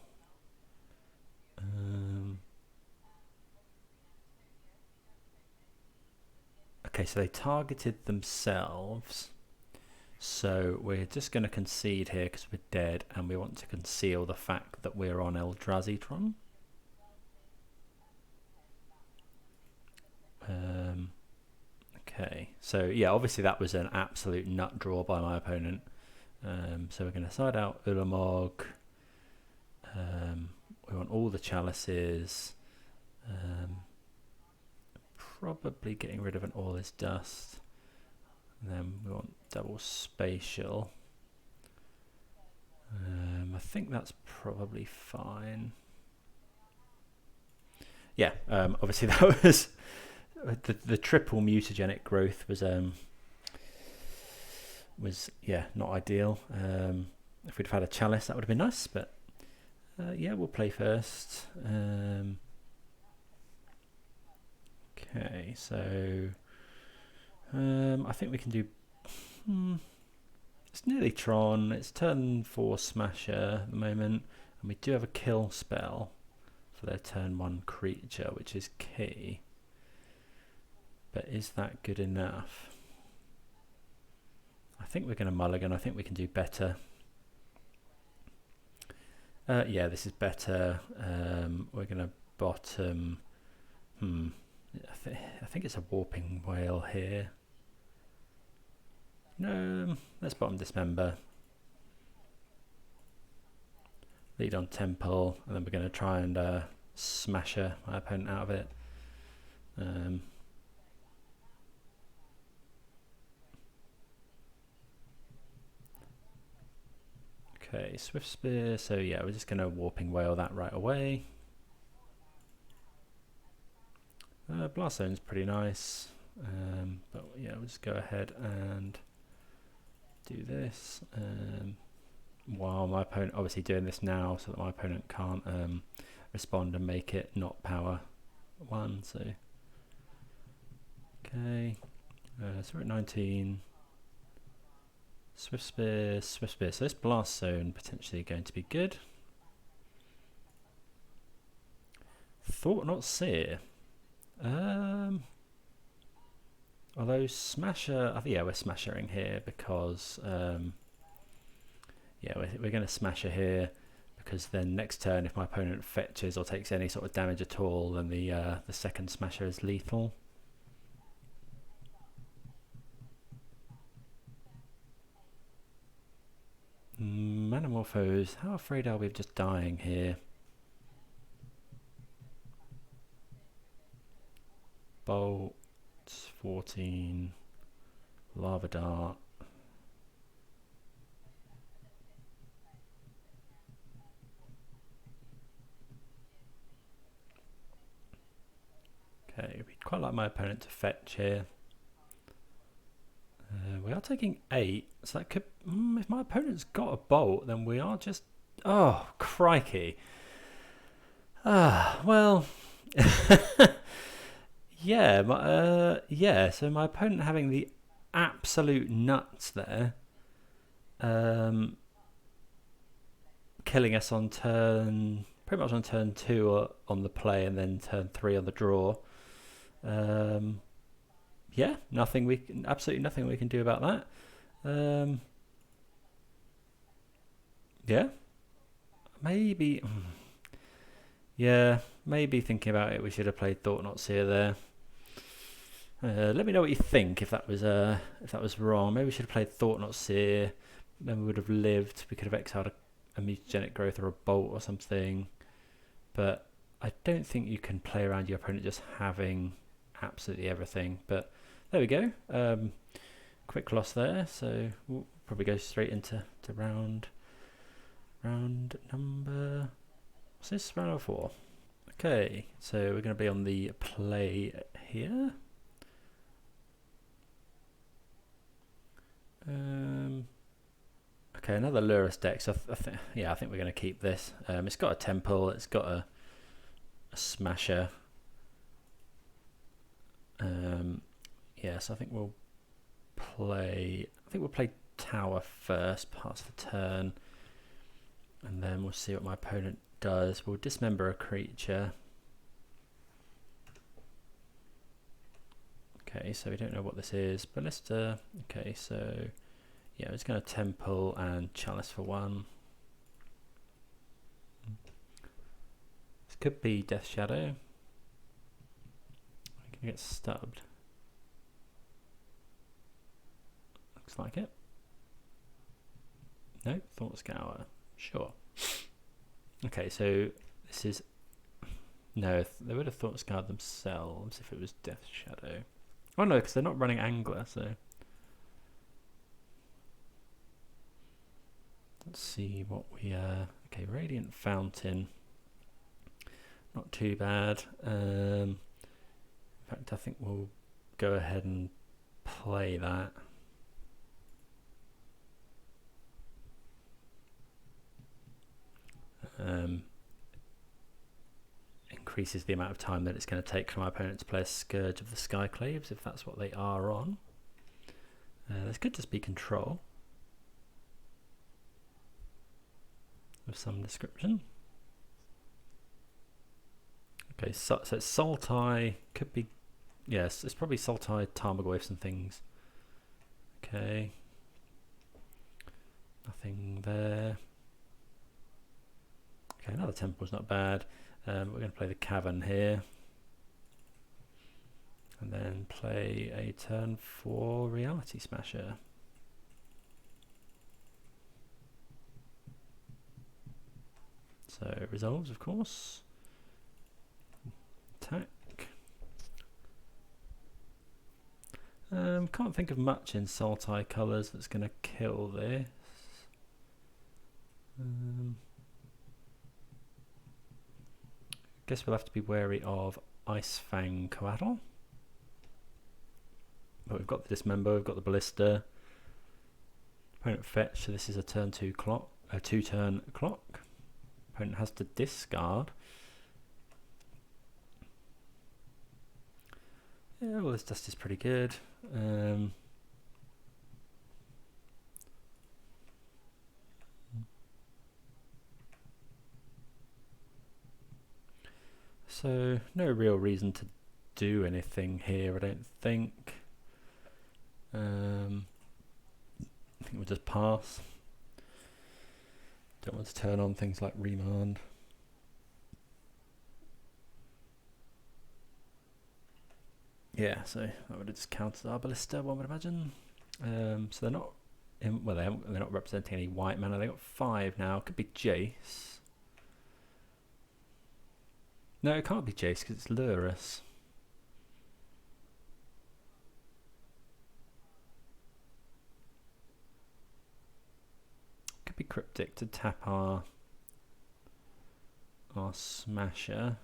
Okay, so they targeted themselves. So we're just going to concede here because we're dead, and we want to conceal the fact that we're on Eldrazi Tron. Okay, so yeah, obviously that was an absolute nut draw by my opponent. So we're going to side out Ulamog. We want all the chalices. Probably getting rid of an All Is Dust. And then we want double spatial. I think that's probably fine. Yeah, obviously that was the triple Mutagenic Growth was yeah, not ideal. If we'd have had a Chalice, that would have been nice, but yeah, we'll play first. Okay, so I think we can do... it's nearly Tron. It's turn 4 Smasher at the moment, and we do have a kill spell for their turn 1 creature, which is key. But is that good enough? I think we're going to mulligan. I think we can do better. Yeah, this is better. We're going to bottom... I think it's a Warping Whale here. No, let's bottom Dismember. Lead on Temple, and then we're going to try and Smasher my opponent out of it. Okay, Swift Spear, so yeah, we're just going to Warping Whale that right away. Blast Zone's pretty nice, but yeah, we'll just go ahead and do this. While my opponent, obviously doing this now so that my opponent can't respond and make it not power 1, so okay, so we're at 19, Swift Spear, Swift Spear. So this Blast Zone potentially going to be good. Thought Not Seer. Although Smasher, I think, yeah, we're Smashering here because yeah, we're going to Smasher here because then next turn, if my opponent fetches or takes any sort of damage at all, then the second Smasher is lethal. Manamorphose, how afraid are we of just dying here? Bolt, 14, Lava Dart. Okay, we'd quite like my opponent to fetch here. We are taking 8, so that could... if my opponent's got a bolt, then we are just... Oh, crikey. Ah, well... yeah, yeah, so my opponent having the absolute nuts there. Killing us on turn... pretty much on turn 2 on the play, and then turn 3 on the draw. Yeah, absolutely nothing we can do about that. Yeah, maybe. Yeah, maybe thinking about it, we should have played Thought Not Seer there. Let me know what you think if that was wrong. Maybe we should have played Thought Not Seer. Then we would have lived. We could have exiled a Mutagenic Growth or a Bolt or something. But I don't think you can play around your opponent just having absolutely everything. But there we go. Quick loss there. So we'll probably go straight into round number... what's this? Round number 4. Okay, so we're going to be on the play here. Okay, another Lurus deck. So I think we're going to keep this. It's got a Temple. It's got a Smasher. Yeah, so I think we'll play. Tower first, pass the turn, and then we'll see what my opponent does. We'll dismember a creature. Okay, so we don't know what this is, but let's okay, so yeah, it's going to Temple and Chalice for 1. This could be Death Shadow. I can get stubbed. Looks like it. No, Thought Scour. Sure. Okay, so this is... no, they would have Thought Scoured themselves if it was Death Shadow. Oh no, because they're not running Angler, so... let's see what we... okay, Radiant Fountain. Not too bad. In fact, I think we'll go ahead and play that. Increases the amount of time that it's going to take for my opponent to play a Scourge of the Skyclaves, if that's what they are on. This could just be control of some description. Okay, so it's Sultai, could be, yes, it's probably Sultai, Tarmogoyfs and things. Okay, nothing there. Okay, another Temple's not bad. We're going to play the Cavern here. And then play a turn 4 Reality Smasher. So resolves, of course. Attack. Can't think of much in Sultai colours that's going to kill this. Guess we'll have to be wary of Ice Fang Coatl. But we've got the Dismember, we've got the Ballista. Opponent fetch, so this is a turn 2 clock, a 2-turn clock. Opponent has to discard. Yeah, well, this dust is pretty good. So no real reason to do anything here, I don't think. I think we'll just pass. Don't want to turn on things like remand. Yeah, so that would have just counted our ballista, one would imagine. So they're not well, they're not representing any white mana. They got 5 now. Could be Jace. No, it can't be Jace because it's Lurus. Could be Cryptic to tap our Smasher.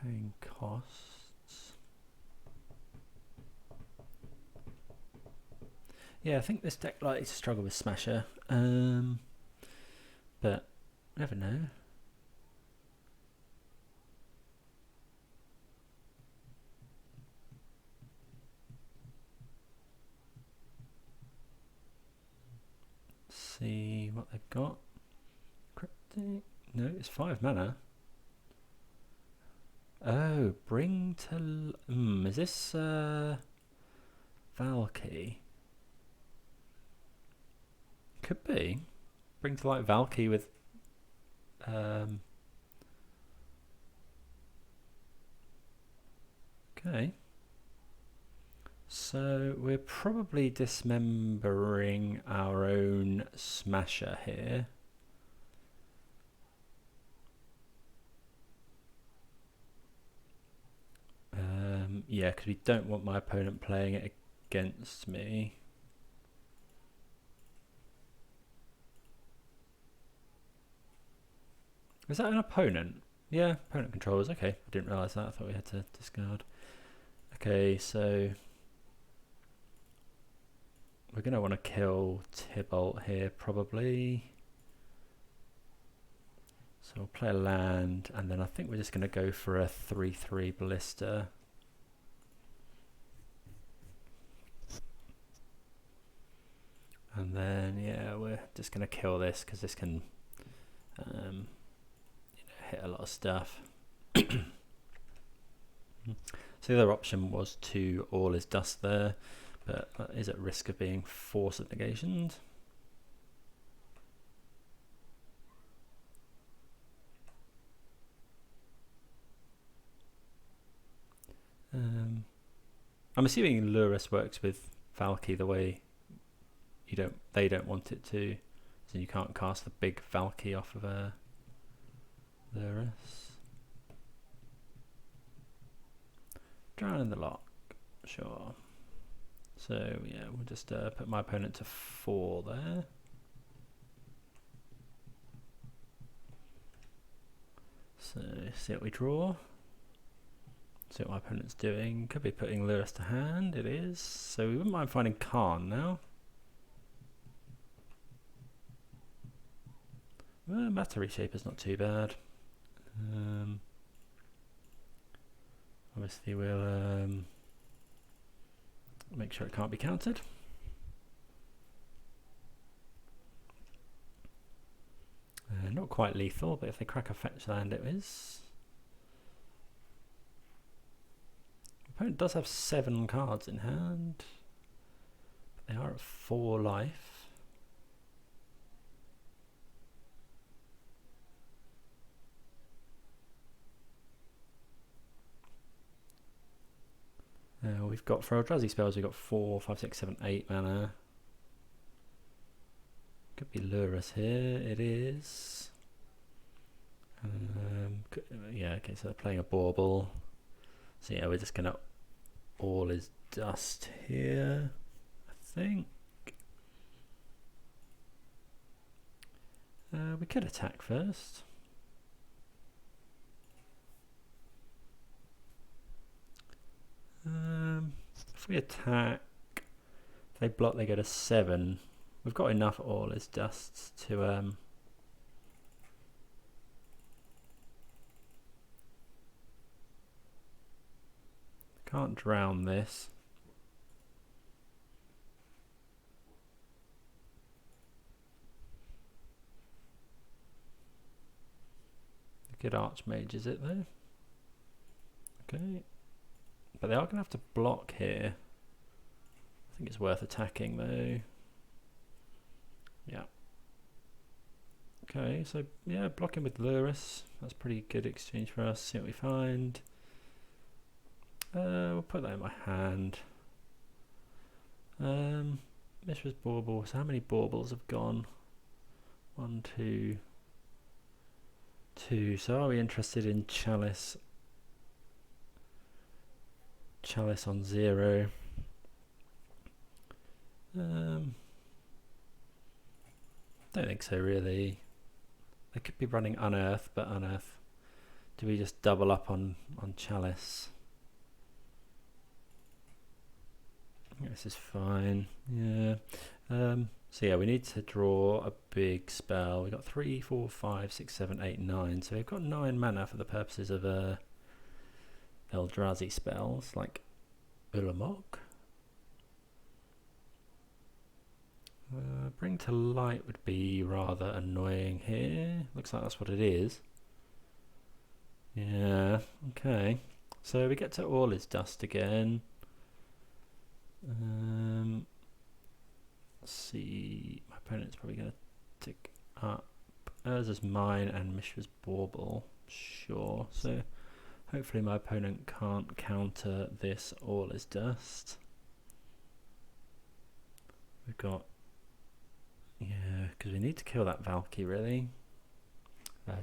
Paying costs. Yeah, I think this deck likely to struggle with Smasher. But never know. See what they've got. Cryptic. No, it's 5 mana. Oh, bring to... is this Valky? Could be. Bring to light Valky with... okay. So we're probably dismembering our own Smasher here. Yeah, because we don't want my opponent playing it against me. Is that an opponent? Yeah, opponent controllers. Okay, I didn't realise that. I thought we had to discard. Okay, so we're going to want to kill Tybalt here, probably. So we'll play a land, and then I think we're just going to go for a 3/3 ballista. And then, yeah, we're just going to kill this because this can hit a lot of stuff. So the other option was to All Is Dust there, but that is at risk of being Force of Negations. I'm assuming Lurus works with Valky the way they don't want it to, so you can't cast the big Valky off of a Lurus. Drown in the Lock, sure. So yeah, we'll just put my opponent to 4 there. So see what we draw. See what my opponent's doing. Could be putting Lurus to hand. It is. So we wouldn't mind finding Karn now. Well, Matter Reshaper's not too bad. Obviously we'll make sure it can't be countered. Not quite lethal, but if they crack a fetch land it is. Opponent does have 7 cards in hand. But they are at 4 life. We've got, for Eldrazi spells, we've got 4, 5, 6, 7, 8 mana. Could be Lurus here, it is. Yeah, okay, so they're playing a Bauble. So yeah, we're just going to All Is Dust here, I think. We could attack first. If we attack, if they block, they go to 7. We've got enough All Is Dusts to can't drown this. Good Archmage, is it though? Okay. But they are going to have to block here. I think it's worth attacking though. Yeah. Okay, so yeah, blocking with Lurrus. That's pretty good exchange for us. See what we find. We'll put that in my hand. Mishra's Bauble. So how many baubles have gone? 1, 2, 2. So are we interested in Chalice? Chalice on 0. Don't think so really. They could be running Unearth, but Unearth. Do we just double up on Chalice? This is fine. Yeah. So yeah, we need to draw a big spell. We've got 3, 4, 5, 6, 7, 8, 9. So we've got 9 mana for the purposes of Eldrazi spells like Ulamog. Bring to Light would be rather annoying here. Looks like that's what it is. Yeah, okay. So we get to All Is Dust again. Let's see. My opponent's probably going to tick up Urza's Mine and Mishra's Bauble. Sure. So hopefully my opponent can't counter this All Is Dust. We've got... Yeah, because we need to kill that Valky, really.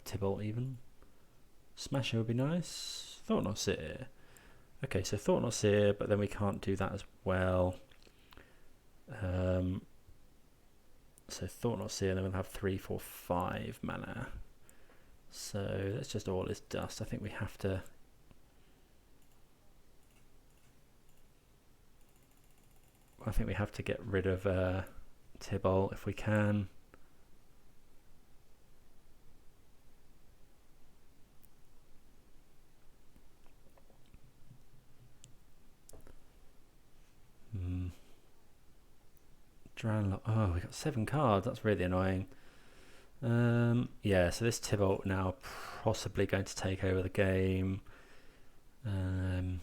Tybalt, even. Smasher would be nice. Thought Not Seer. Okay, so Thought Not Seer, but then we can't do that as well. So Thought Not Seer, then we'll have 3, 4, 5 mana. So that's just All Is Dust. I think we have to... I think we have to get rid of Tybalt if we can. Oh, we got 7 cards. That's really annoying. Yeah, so this Tybalt now possibly going to take over the game. Unless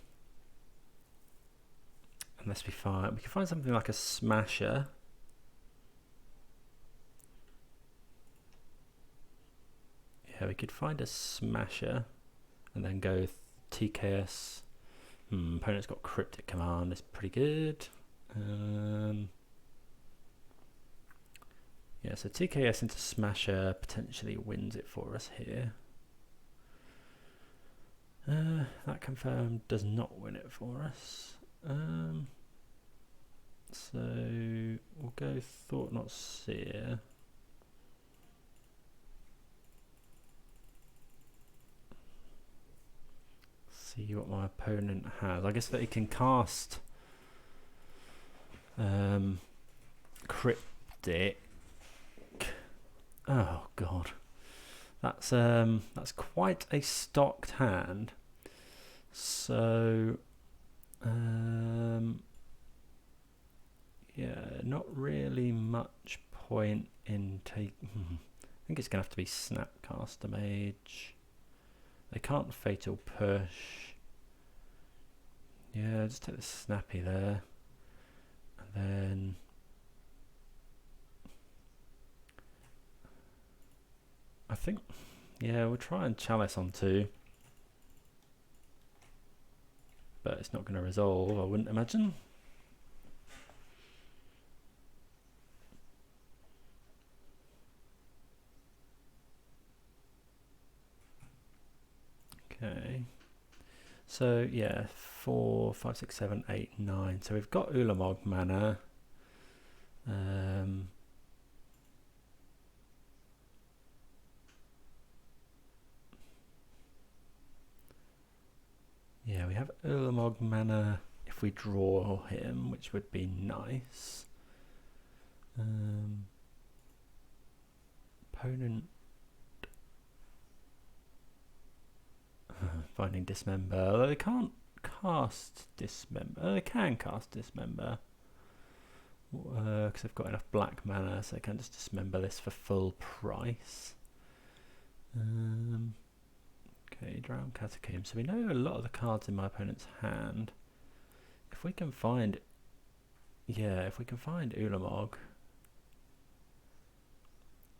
we can find something like a Smasher. Yeah, we could find a Smasher and then go TKS. Opponent's got Cryptic Command. It's pretty good. Yeah, so TKS into Smasher potentially wins it for us here. That confirmed does not win it for us. So we'll go Thought Not Seer. See what my opponent has. I guess that he can cast Cryptic. Oh god, that's quite a stocked hand. So yeah, not really much point in taking. I think it's gonna have to be Snapcaster Mage. They can't Fatal Push. Yeah, just take the Snappy there, and then. I think, yeah, we'll try and Chalice on 2. But it's not going to resolve, I wouldn't imagine. Okay. So, yeah, 4, 5, 6, 7, 8, 9. So we've got Ulamog mana. Yeah, we have Ulamog mana if we draw him, which would be nice. Opponent finding Dismember. Although they can't cast Dismember. They can cast Dismember because they've got enough black mana, so they can just Dismember this for full price. Okay, Drown Catacomb. So we know a lot of the cards in my opponent's hand. If we can find... Yeah, if we can find Ulamog...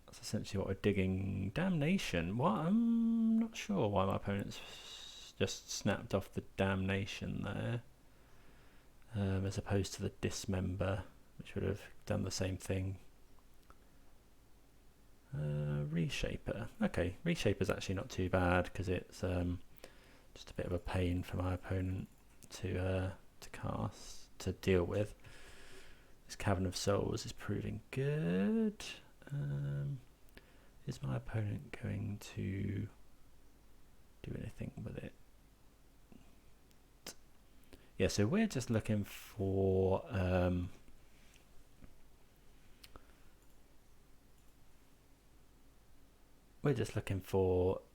That's essentially what we're digging. Damnation. What? I'm not sure why my opponent's just snapped off the Damnation there. As opposed to the Dismember, which would have done the same thing. Reshaper. Okay, Reshaper's actually not too bad because it's just a bit of a pain for my opponent to deal with. This Cavern of Souls is proving good. Is my opponent going to do anything with it? Yeah, so we're just looking for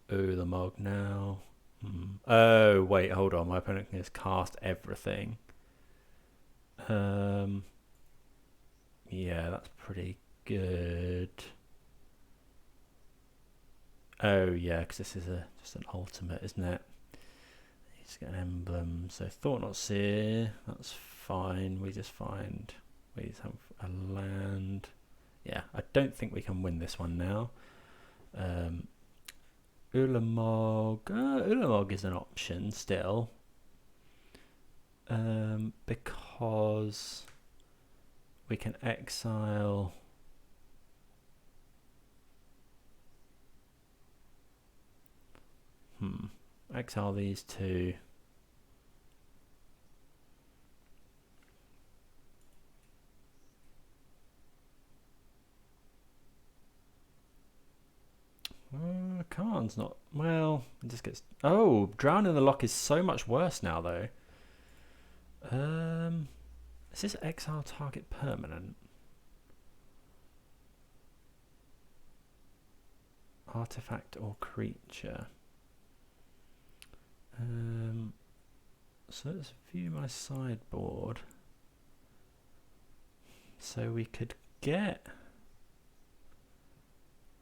Ulamog now. Oh wait, hold on. My opponent can just cast everything. Yeah, that's pretty good. Oh yeah, because this is just an ultimate, isn't it? Just get an emblem. So Thought-Knot Seer, that's fine. We just have a land. Yeah, I don't think we can win this one now. Ulamog is an option still. Because we can exile exile these two. Khan's not well. It just gets. Oh, Drown in the Loch is so much worse now, though. Is this exile target permanent? Artifact or creature. So let's view my sideboard. So we could get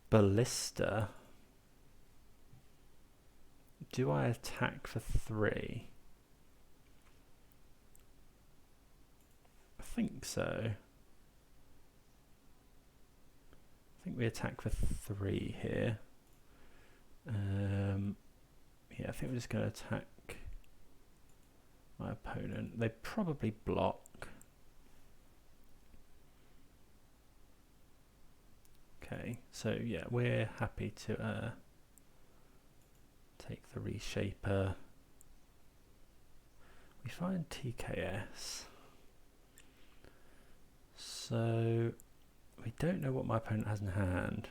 Ballista. Do I attack for 3? I think so. I think we attack for 3 here. Yeah, I think we're just going to attack my opponent. They probably block. Okay, so yeah, we're happy to take the Reshaper. We find TKS. So we don't know what my opponent has in hand.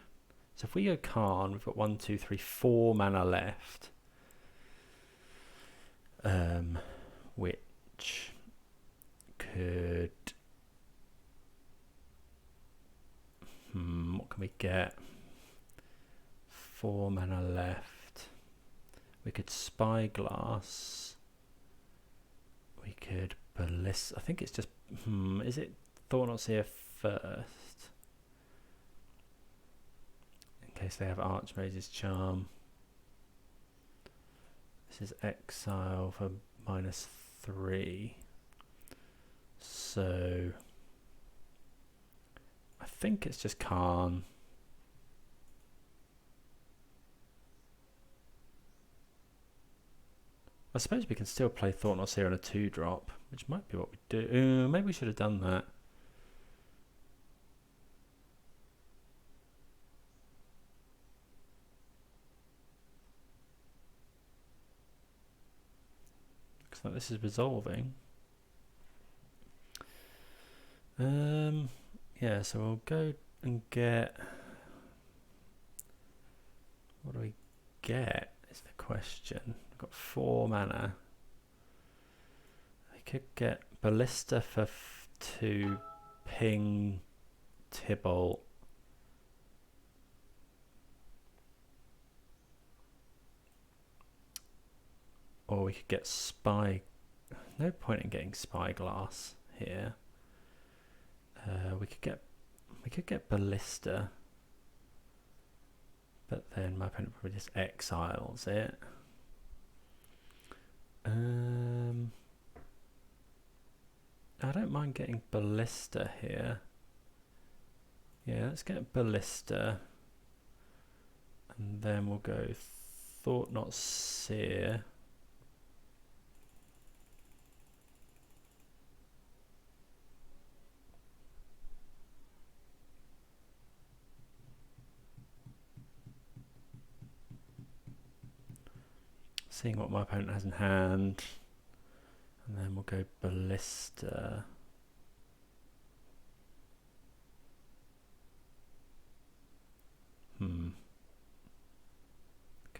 So if we go Khan, we've got 1, 2, 3, 4 mana left. Which could... what can we get? 4 mana left. We could Spyglass. We could Ballista. I think it's just... is it Thought-Knot Seer first? In case they have Archmage's Charm. This is exile for -3. So I think it's just Khan. I suppose we can still play Thought-Knot Seer on a 2-drop, which might be what we do. Maybe we should have done that. Looks like this is resolving. Yeah, so we'll go and get... What do we get is the question. We've got 4 mana. I could get Ballista for 2, ping Tybalt. Or we could get Spy. No point in getting Spyglass here. We could get Ballista, but then my opponent probably just exiles it. I don't mind getting Ballista here. Yeah, let's get Ballista. And then we'll go Thought Not Seer. Seeing what my opponent has in hand. And then we'll go Ballista.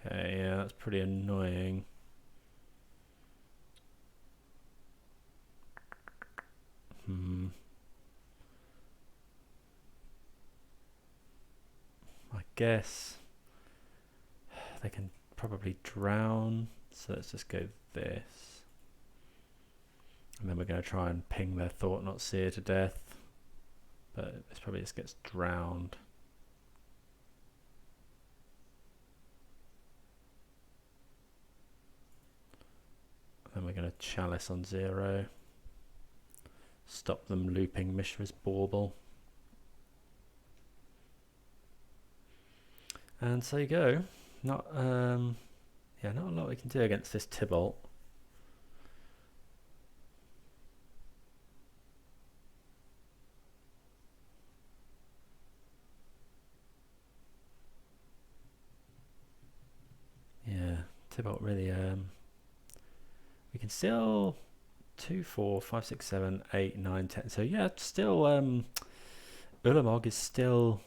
Okay, yeah, that's pretty annoying. I guess they can probably drown, so let's just go this. And then we're going to try and ping their Thought Not Seer to death, but this probably just gets drowned. Then we're going to Chalice on 0. Stop them looping Mishra's Bauble. And so you go. Not a lot we can do against this Tibalt. Yeah, Tibalt really we can still 2, 4, 5, 6, 7, 8, 9, 10. So yeah, still Ulamog is still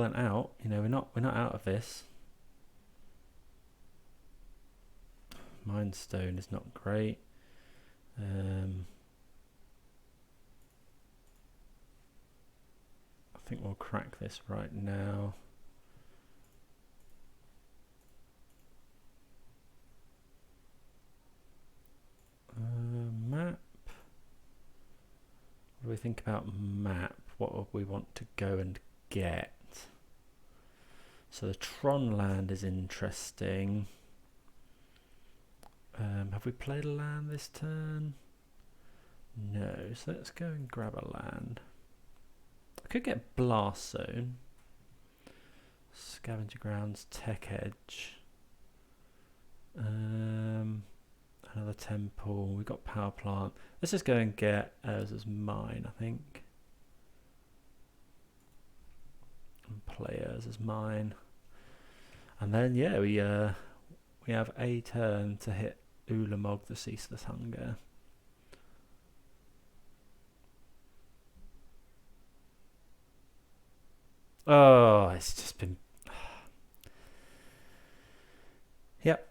an out. You know, we're not out of this. Mind Stone is not great. I think we'll crack this right now. Map. What do we think about map? What would we want to go and get? So the Tron land is interesting. Have we played a land this turn? No, so let's go and grab a land. I could get Blast Zone. Scavenger Grounds, Tech Edge. Another Temple. We've got Power Plant. Let's just go and get ours as mine, I think. And play ours as mine. And then yeah, we have a turn to hit Ulamog the Ceaseless Hunger. Oh, it's just been... Yep.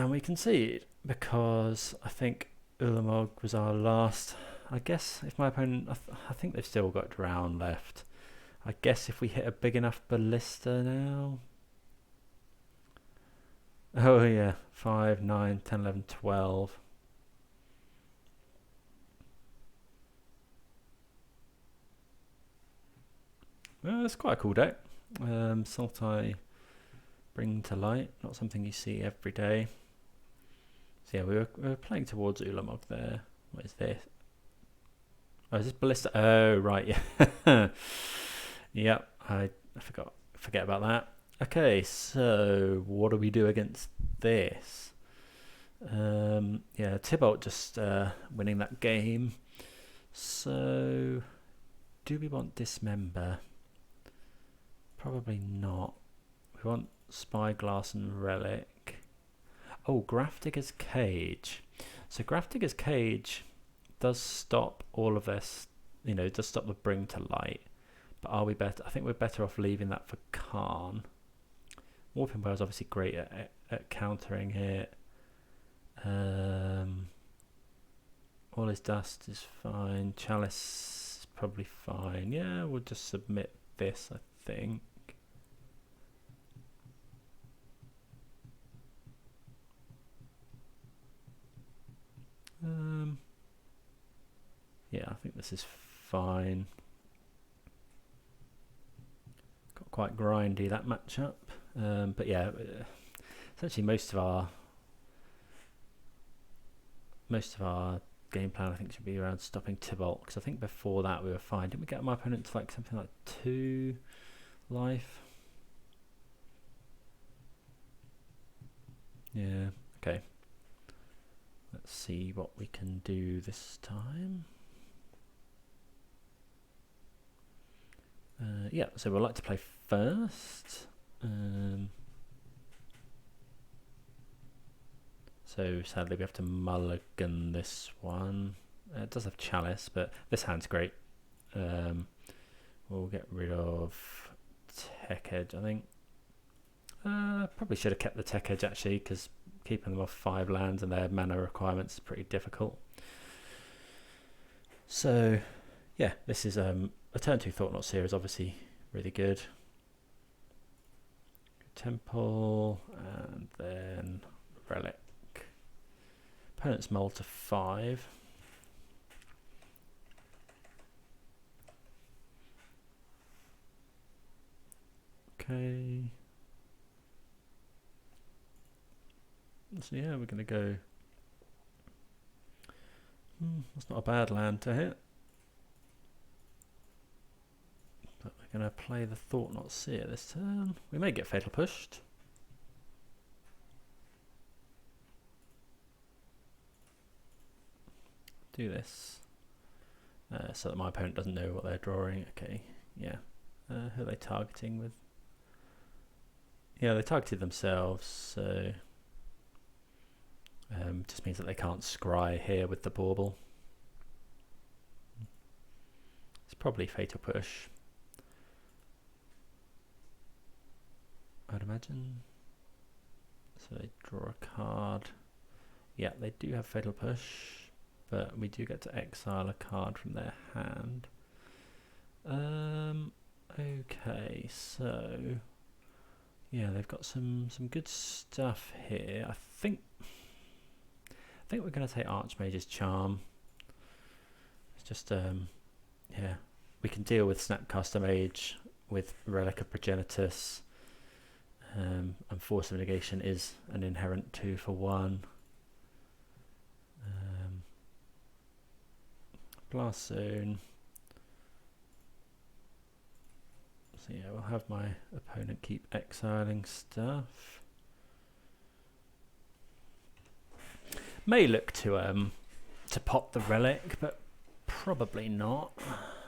We concede because I think Ulamog was our last. I guess if my opponent... I think they've still got Drown left. I guess if we hit a big enough Ballista now... Oh yeah, 5, 9, 10, 11, 12. Well, that's quite a cool deck. Sultai Bring to Light, not something you see every day. So yeah, we were playing towards Ulamog there. What is this? Oh, is this Ballista? Oh, right, yeah. Yep, I forget about that. Okay, so what do we do against this? Yeah, Tibalt just winning that game. So, do we want Dismember? Probably not. We want Spyglass and Relic. Oh, Grafdigger's Cage. So Grafdigger's Cage does stop all of this, you know, does stop the Bring to Light. But are we better? I think we're better off leaving that for Khan. Warping Bow is obviously great at countering it. All his dust is fine. Chalice is probably fine. Yeah, we'll just submit this, I think. Yeah, I think this is fine. Got quite grindy that matchup, but yeah, essentially most of our game plan I think should be around stopping Tibalt, because I think before that we were fine. Didn't we get my opponent to like something like 2 life? Yeah, okay. Let's see what we can do this time. Yeah, so we'd like to play first. So sadly we have to mulligan this one. It does have Chalice, but this hand's great. We'll get rid of Tech Edge, I think. Probably should have kept the Tech Edge actually, because keeping them off 5 lands and their mana requirements is pretty difficult. So yeah, this is a turn 2 Thought Not Seer is obviously really good. Temple and then Relic. Opponent's mull to 5. Okay. So yeah, we're going to go. That's not a bad land to hit. But we're going to play the Thought Not Seer this turn. We may get Fatal Pushed. Do this so that my opponent doesn't know what they're drawing. Okay, yeah. Who are they targeting with? Yeah, they targeted themselves, so just means that they can't scry here with the bauble. It's probably Fatal Push, I'd imagine. So they draw a card. Yeah, they do have Fatal Push, but we do get to exile a card from their hand. Okay, so yeah, they've got some good stuff here. I think we're going to take Archmage's Charm. It's just yeah, we can deal with Snapcaster Mage with Relic of Progenitus, and Force of Negation is an inherent 2 for 1. Blast Zone. So yeah, we'll have my opponent keep exiling stuff. May look to pop the Relic, but probably not.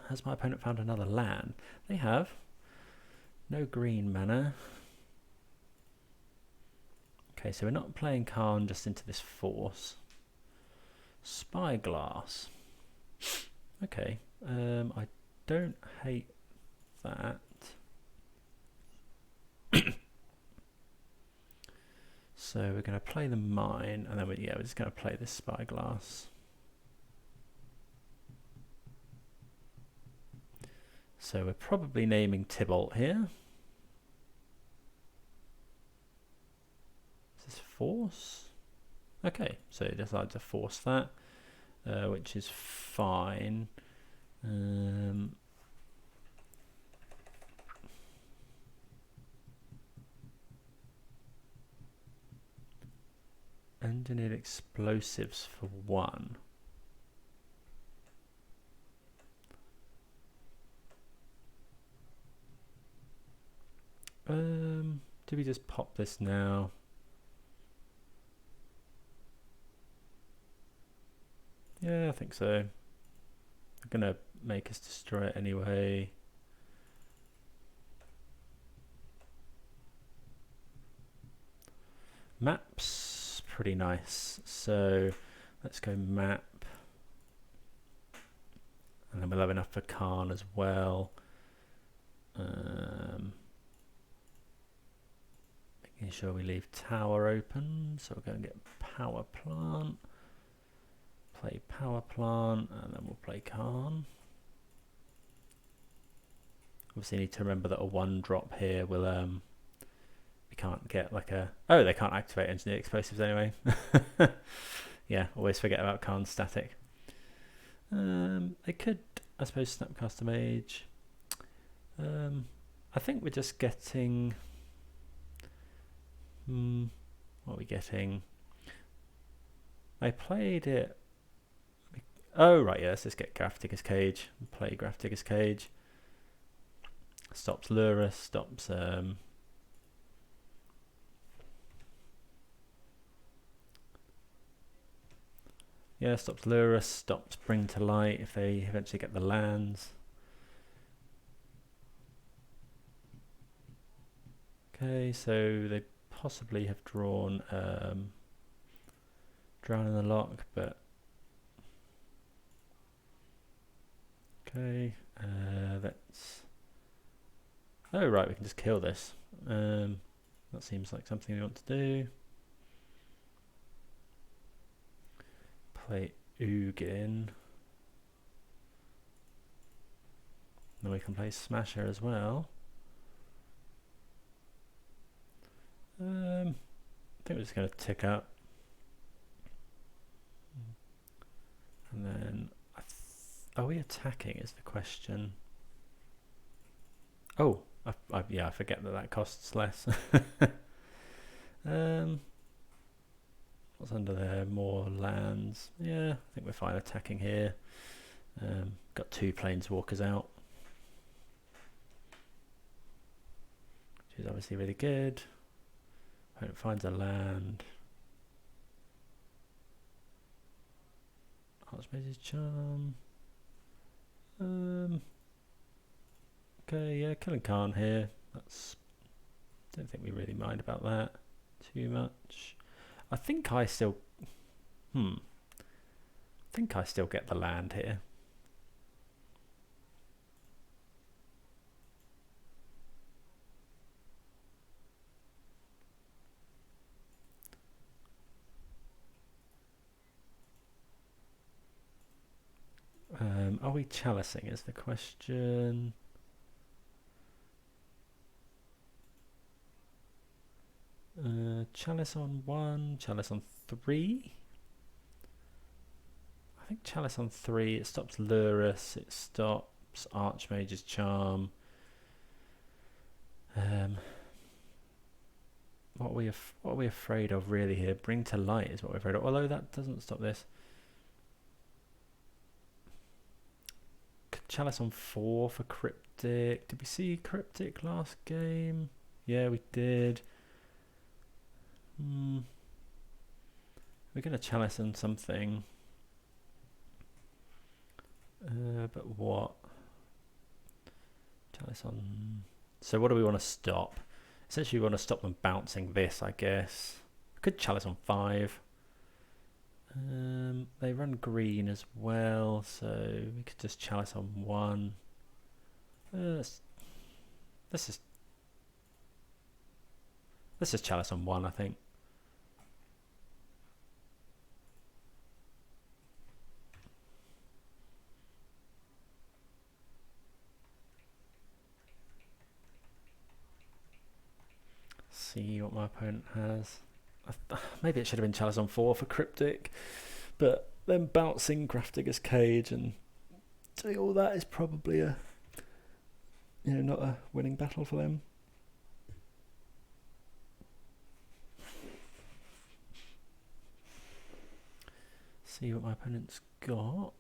Has my opponent found another land? They have. No green mana. Okay, so we're not playing Karn just into this Force. Spyglass. Okay, I don't hate that. So we're going to play the mine, and then we're just going to play this Spyglass. So we're probably naming Tibalt here. Is this Force? Okay, so it decides to force that, which is fine. Engineered explosives for 1. Do we just pop this now? Yeah, I think so. I'm gonna make us destroy it anyway. Maps, pretty nice. So let's go map. And then we'll have enough for Karn as well. Making sure we leave tower open. So we're going to get power plant. Play power plant, and then we'll play Karn. Obviously need to remember that a 1-drop here will we can't get like a they can't activate engineered explosives anyway. Yeah, always forget about Karn's static. They could, I suppose, Snapcaster Mage. I think we're just getting What are we getting? I played it. Oh, right, yeah, let's just get Grafdigger's Cage. Play Grafdigger's Cage. Stops Lurus, stops... yeah, stops Lurus, stops Bring to Light if they eventually get the lands. Okay, so they possibly have drawn Drown in the Lock, but... Okay, that's... Oh, right, we can just kill this. That seems like something we want to do. Play Ugin. Then we can play Smasher as well. I think we're just going to tick up. And then... are we attacking is the question. Oh, yeah, I forget that costs less. What's under there? More lands. Yeah, I think we're fine attacking here. Got 2 planeswalkers out, which is obviously really good. Opponent finds a land. Archmage's Charm. Okay, yeah, killing Khan here. That's... don't think we really mind about that too much. I think I still... I think I still get the land here. Are we chalicing is the question. Chalice on 1, Chalice on 3. I think Chalice on 3. It stops Lurus. It stops Archmage's Charm. What are we afraid of really here? Bring to Light is what we're afraid of. Although that doesn't stop this. Chalice on 4 for Cryptic. Did we see Cryptic last game? Yeah, we did. We're going to Chalice on something. But what? Chalice on... so what do we want to stop? Essentially we want to stop them bouncing this, I guess. We could Chalice on 5. They run green as well, so we could just Chalice on 1. Let's just Chalice on 1, I think. See what my opponent has. Maybe it should have been Chalice on 4 for Cryptic, but then bouncing Grafdigger's Cage and doing all that is probably a, not a winning battle for them. See what my opponent's got.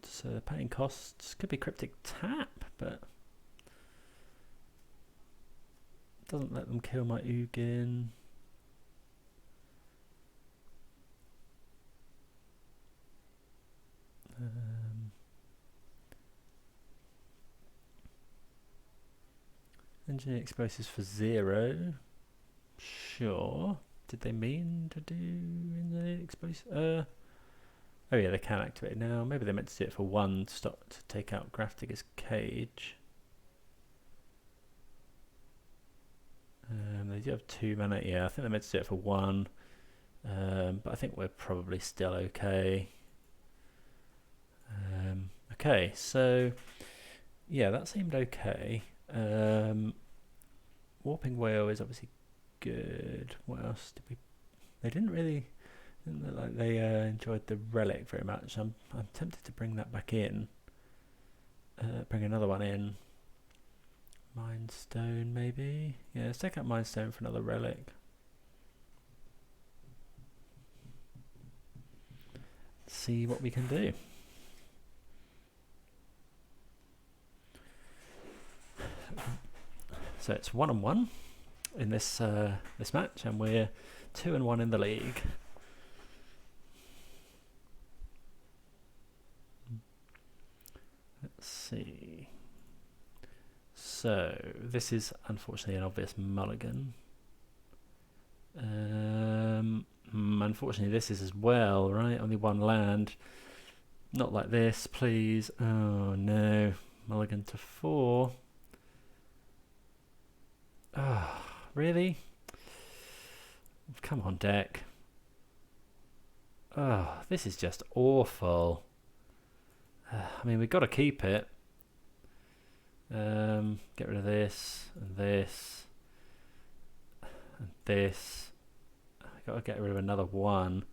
So paying costs could be Cryptic Tap, but doesn't let them kill my Ugin. Engineer explosives for 0. Sure. Did they mean to do engineer explosives? Oh yeah, they can activate it now. Maybe they meant to do it for 1 to take out Grafdigger's Cage. They do have 2 mana. Yeah, I think they meant to do it for 1. But I think we're probably still okay. Okay, so yeah, that seemed okay. Warping Whale is obviously good. What else did we... they didn't look like they enjoyed the Relic very much. I'm tempted to bring that back in. Bring another one in. Mind Stone maybe? Yeah, let's take out Mind Stone for another Relic. see what we can do. So it's 1-1 in this this match, and we're 2-1 in the league. Let's see. So this is unfortunately an obvious mulligan. Unfortunately this is as well, right? Only one land. Not like this, please. Oh no. Mulligan to 4. Oh, really? Come on, deck. Oh, this is just awful. I mean, we've got to keep it. Get rid of this and this and this. I've got to get rid of another one.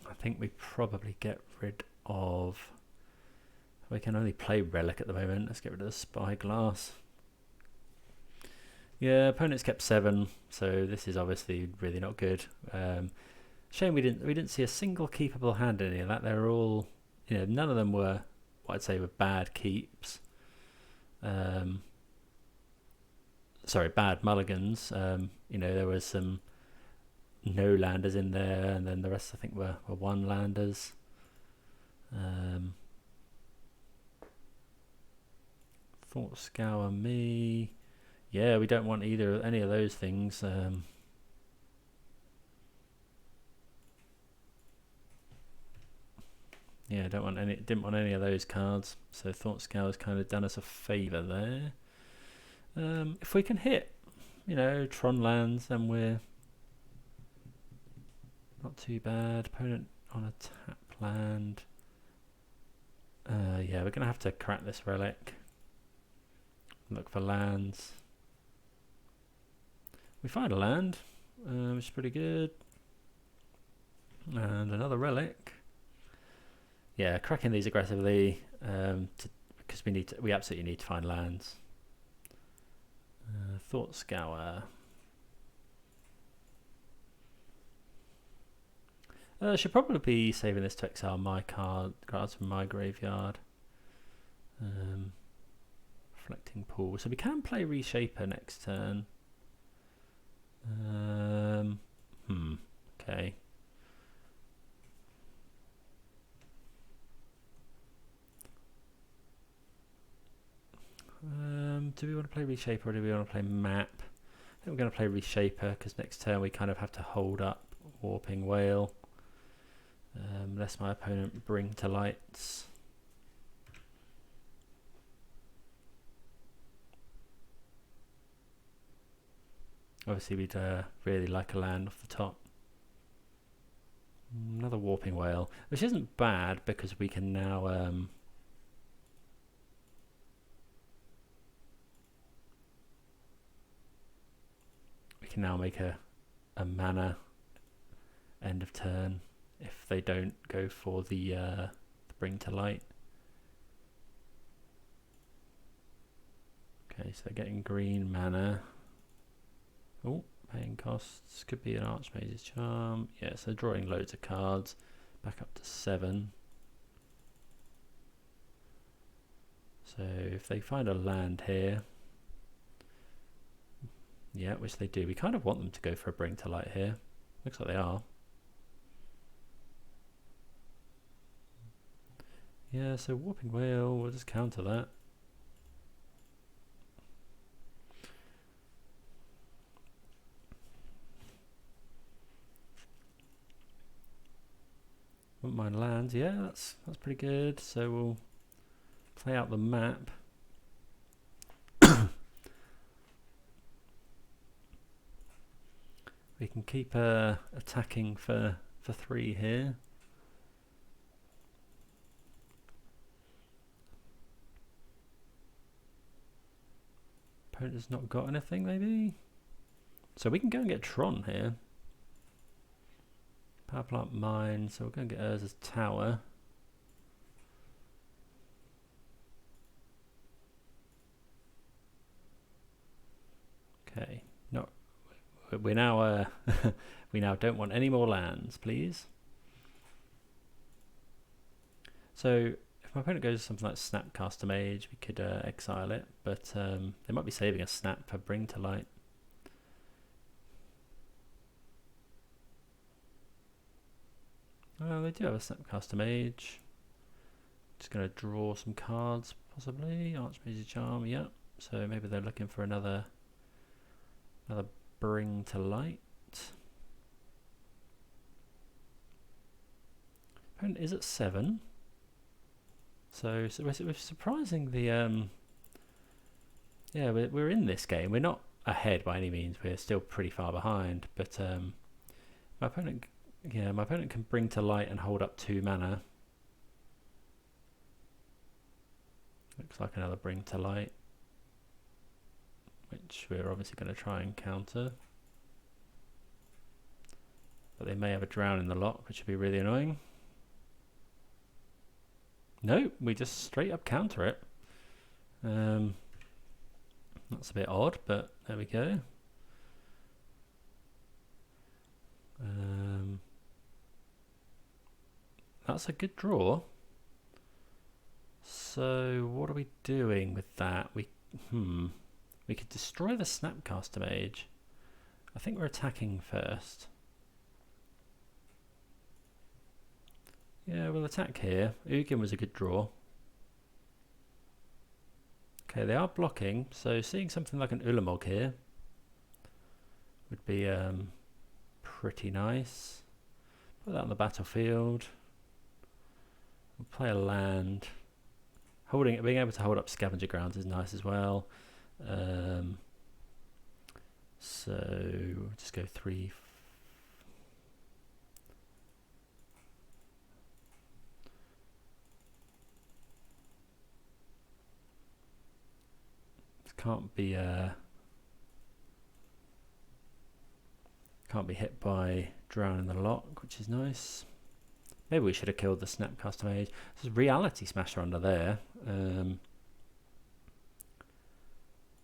I think we probably get rid of... We can only play Relic at the moment. Let's get rid of the Spyglass. Yeah, opponents kept 7, so this is obviously really not good. Shame we didn't see a single keepable hand in any of that. They were all, you know, none of them were what I'd say were bad keeps. Sorry, bad mulligans. You know, there was some no landers in there, and then the rest I think were 1 landers. Thought Scour me. Yeah, we don't want any of those things. Yeah, didn't want any of those cards. So Thought Scour's kind of done us a favour there. If we can hit, you know, Tron lands, then we're not too bad. Opponent on a tap land. Yeah, we're gonna have to crack this Relic. Look for lands. We find a land, which is pretty good. And another Relic. Yeah, cracking these aggressively because we absolutely need to find lands. Thought Scour. Should probably be saving this to exile my cards from my graveyard. Reflecting Pool. So we can play Reshaper next turn. Okay. Do we want to play Reshaper or do we want to play Map? I think we're going to play Reshaper because next turn we kind of have to hold up Warping Whale. Lest my opponent bring to lights. Obviously we'd really like a land off the top. Another Warping Whale, which isn't bad because we can now make a mana end of turn if they don't go for the bring to light. Okay, so they're getting green mana. Oh, paying costs. Could be an Archmage's Charm. Yeah, so drawing loads of cards. Back up to 7. So if they find a land here, yeah, which they do. We kind of want them to go for a bring to light here. Looks like they are. Yeah, so Warping Whale, we'll just counter that. Wouldn't mind lands. Yeah, that's pretty good. So we'll play out the map. We can keep attacking for 3 here. Opponent's not got anything, maybe? So we can go and get Tron here. Power plant mine, so we're going to get Urza's Tower. Okay, we now we now don't want any more lands, please. So if my opponent goes something like Snapcaster Mage, we could exile it, but they might be saving a Snap for Bring to Light. Well, they do have a Snapcaster Mage. Just going to draw some cards, possibly. Archmage's Charm, yeah. So maybe they're looking for another Bring to Light. Opponent is at 7. So we're surprising the yeah, we're in this game. We're not ahead by any means. We're still pretty far behind, but my opponent can Bring to Light and hold up 2 mana. Looks like another Bring to Light, which we're obviously going to try and counter. But they may have a Drown in the lock, which would be really annoying. No, we just straight up counter it. That's a bit odd, but there we go. That's a good draw. So what are we doing with that? We could destroy the Snapcaster Mage. I think we're attacking first. Yeah, we'll attack here. Ugin was a good draw. Okay, they are blocking, so seeing something like an Ulamog here would be pretty nice. Put that on the battlefield. We'll play a land. Being able to hold up Scavenger Grounds is nice as well. So we'll just go 3. Can't be hit by Drown in the Lock, which is nice. Maybe we should have killed the Snapcaster Mage. There's Reality Smasher under there.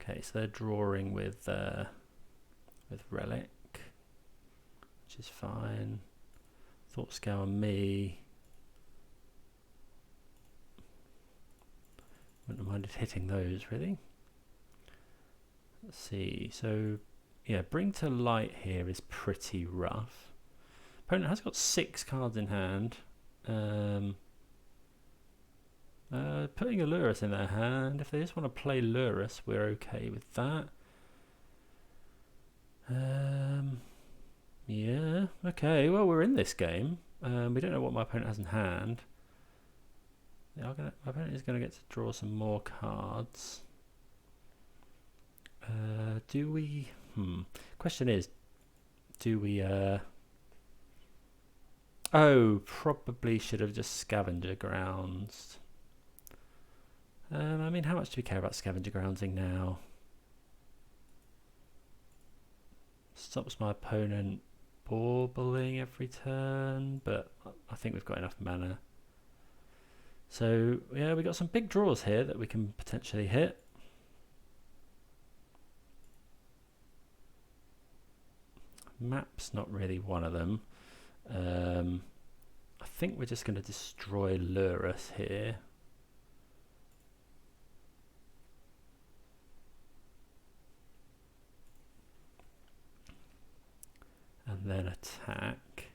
Okay, so they're drawing with Relic, which is fine. Thought Scour me. Wouldn't have minded hitting those really. Let's see, so yeah, Bring to Light here is pretty rough. Opponent has got 6 cards in hand. Putting a Lurrus in their hand. If they just want to play Lurrus, we're okay with that. Yeah, okay, well, we're in this game. We don't know what my opponent has in hand. My opponent is going to get to draw some more cards. Do we... Question is, do we... Oh, probably should have just Scavenger Grounds. I mean, how much do we care about Scavenger Groundsing now? Stops my opponent Baurbling every turn, but I think we've got enough mana. So, yeah, we got some big draws here that we can potentially hit. Map's not really one of them. I think we're just going to destroy Lurrus here. And then attack.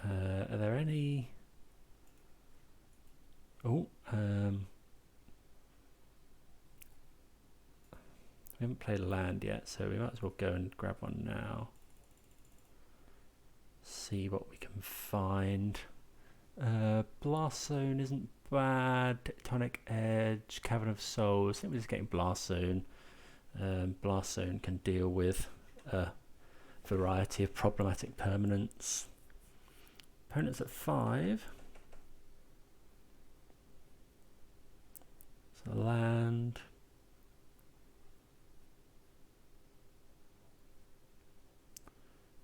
Are there any... Oh, we haven't played a land yet, so we might as well go and grab one now. See what we can find. Blast Zone isn't bad. Tectonic Edge, Cavern of Souls. I think we're just getting Blast Zone. Blast Zone can deal with a variety of problematic permanents. Opponent's at 5. So land.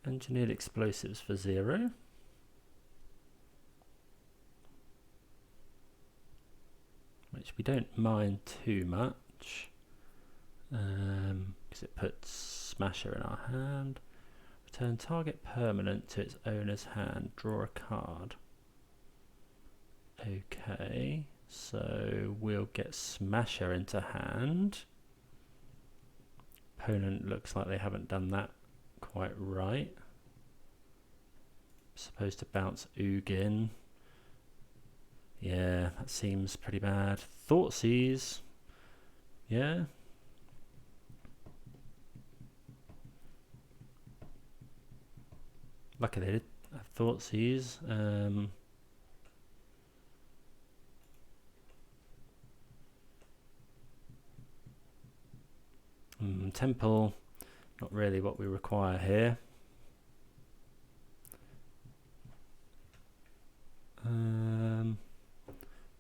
Engineered Explosives for 0. Which we don't mind too much. Because it puts Smasher in our hand. Turn target permanent to its owner's hand. Draw a card. Okay, so we'll get Smasher into hand. Opponent looks like they haven't done that quite right. Supposed to bounce Ugin. Yeah, that seems pretty bad. Thoughtseize. Yeah. Lucky they did have Thoughtseize. Temple, not really what we require here.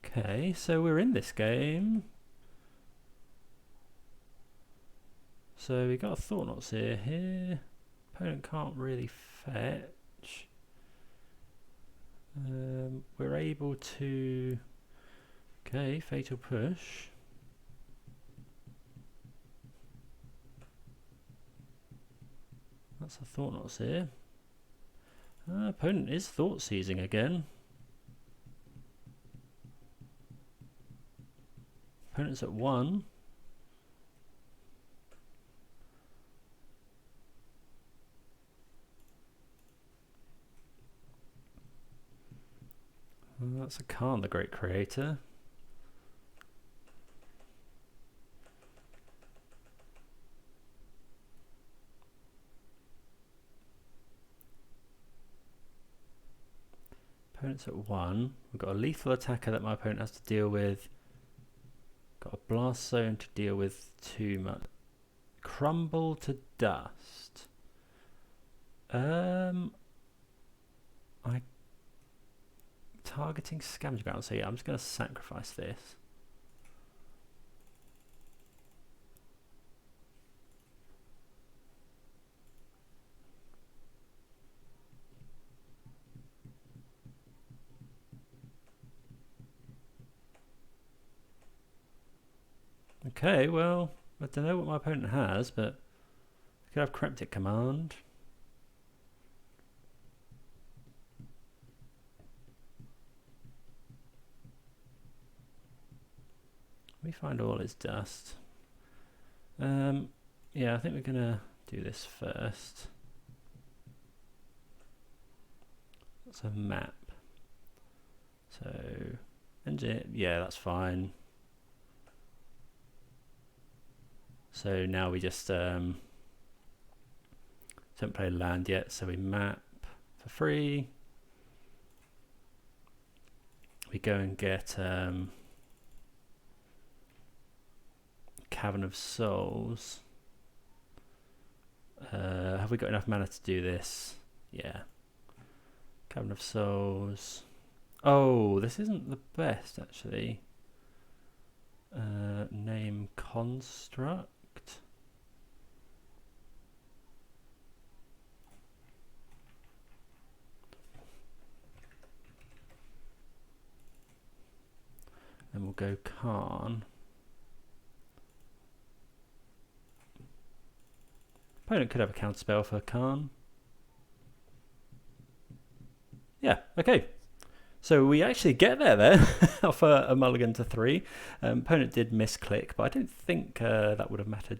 Okay, so we're in this game. So we got a Thought-Knot Seer here. Opponent can't really fetch. We're able to... Okay, Fatal Push. That's a Thought-Knot Seer. Opponent is Thought-Seizing again. Opponent's at 1. That's a Khan, the Great Creator. Opponent's at 1. We've got a lethal attacker that my opponent has to deal with. Got a blast zone to deal with too much. Crumble to dust. Targeting Scavenger Ground. So yeah, I'm just going to sacrifice this. Okay, well, I don't know what my opponent has, but I could have Cryptic Command. Let me find all his dust. Yeah, I think we're gonna do this first. That's a map. So, yeah, that's fine. So now we just don't play land yet, so we map for free. We go and get Cavern of Souls. Have we got enough mana to do this? Yeah. Cavern of Souls. Oh, this isn't the best actually. Name Construct. Then we'll go Khan. Opponent could have a counter spell for Khan. Yeah, okay. So we actually get there off a mulligan to 3. Opponent did misclick, but I don't think that would have mattered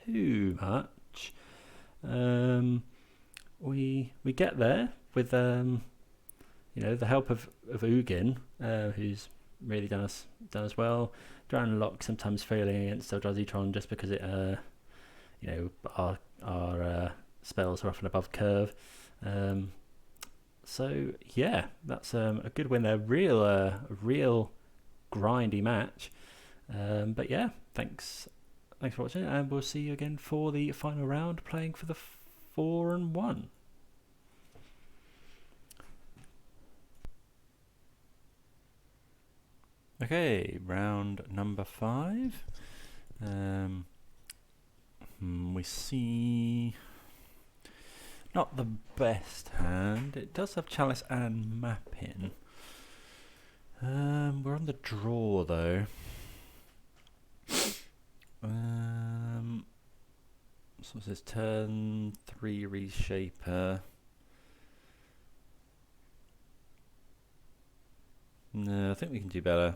too much. We get there with you know, the help of Ugin, who's really done us well. Drown Lock sometimes failing against Eldrazi Tron just because it you know, our spells are often above curve. So yeah, that's a good win there. Real grindy match. But yeah, thanks for watching, and we'll see you again for the final round, playing for the 4-1. Okay, round number 5. We see not the best hand. It does have Chalice and Mapping. We're on the draw though. So what's this? Turn 3 Reshaper. No, I think we can do better.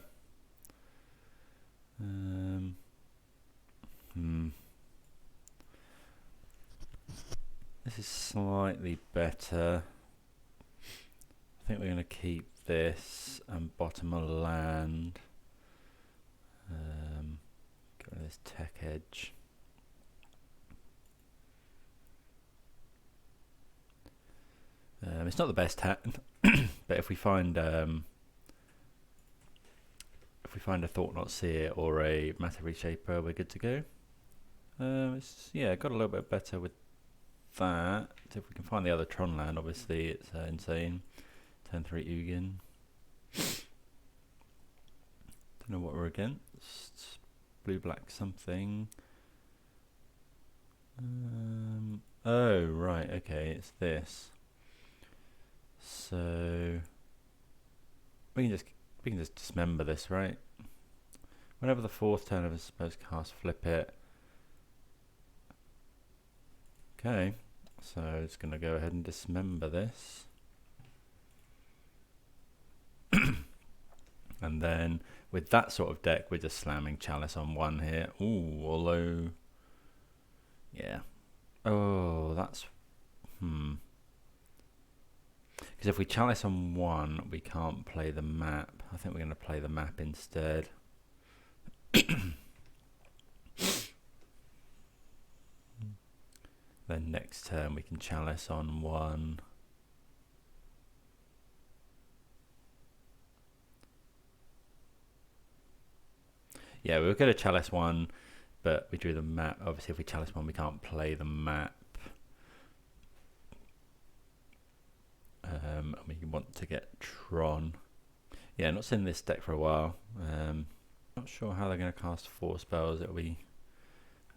This is slightly better. I think we're going to keep this and bottom a land. Get rid of this tech edge. It's not the best hat, but if we find a Thought Not Seer or a Matter Reshaper, we're good to go. Yeah, got a little bit better with that. If we can find the other Tron land, obviously it's insane. Turn 3 Ugin. Don't know what we're against. Blue black something. Oh right, okay, it's this. So we can just dismember this, right? Whenever the 4th turn of a supposed cast, flip it. Okay, so it's going to go ahead and dismember this. And then with that sort of deck, we're just slamming Chalice on 1 here. Ooh, although, yeah. Oh, that's, because if we Chalice on 1, we can't play the map. I think we're going to play the map instead. Then next turn we can Chalice on 1. Yeah, we were going to Chalice 1, but we drew the map. Obviously, if we Chalice 1, we can't play the map. And we want to get Tron. Yeah, not seen this deck for a while. Not sure how they're going to cast 4 spells. It'll be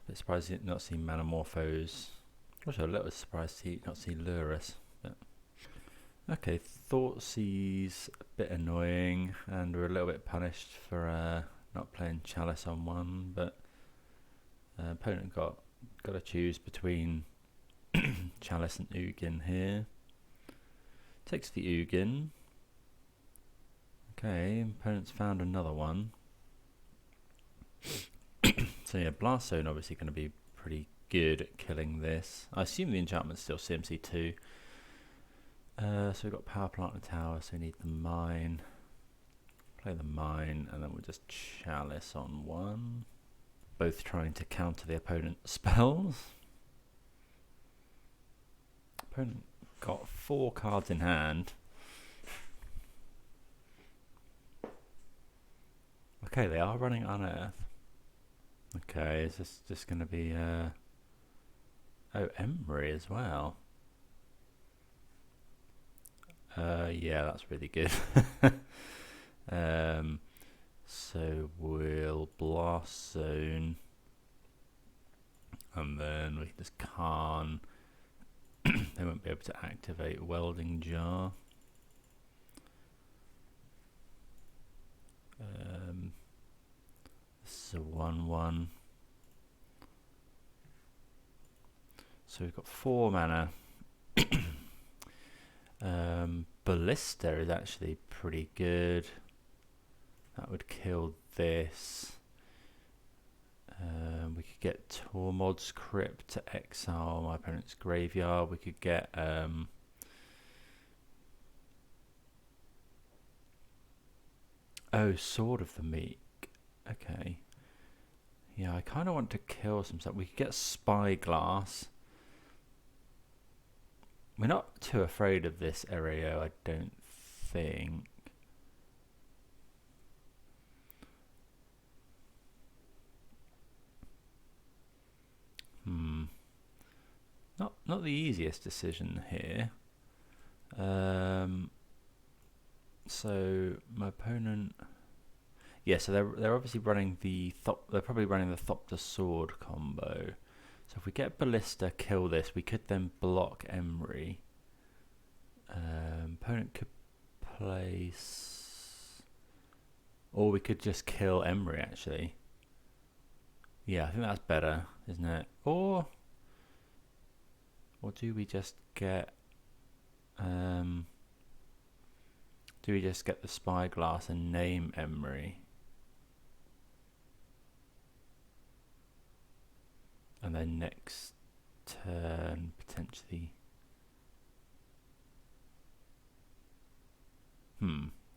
a bit surprised to not see Manamorphose. Also a little surprised to not see Lurus. But okay, Thoughtsea's a bit annoying, and we're a little bit punished for not playing Chalice on 1, but opponent got to choose between Chalice and Ugin here. Takes the Ugin. Okay, opponent's found another one. So yeah, Blast Zone obviously going to be pretty good at killing this. I assume the enchantment's still CMC 2. So we've got Power Plant and Tower, so we need the Mine. Play the Mine, and then we'll just Chalice on 1. Both trying to counter the opponent's spells. Opponent got 4 cards in hand. Okay, they are running Unearth. Okay, is this just going to be oh, Emery as well. Yeah, that's really good. So we'll Blast Zone, and then we just can't. They won't be able to activate Welding Jar. This is a 1/1. So we've got 4 mana. Ballista is actually pretty good. That would kill this. We could get Tormod's Crypt to exile my opponent's graveyard. We could get oh, Sword of the Meek. Okay. Yeah, I kind of want to kill some stuff. We could get Spyglass. We're not too afraid of this area, I don't think. Not the easiest decision here. So my opponent, yeah. So they're obviously running they're probably running the Thopter Sword combo. So if we get Ballista, kill this, we could then block Emery. Opponent could place, or we could just kill Emery actually. Yeah, I think that's better, isn't it? Or Or do we just get the Spyglass and name Emery? And then next turn potentially. They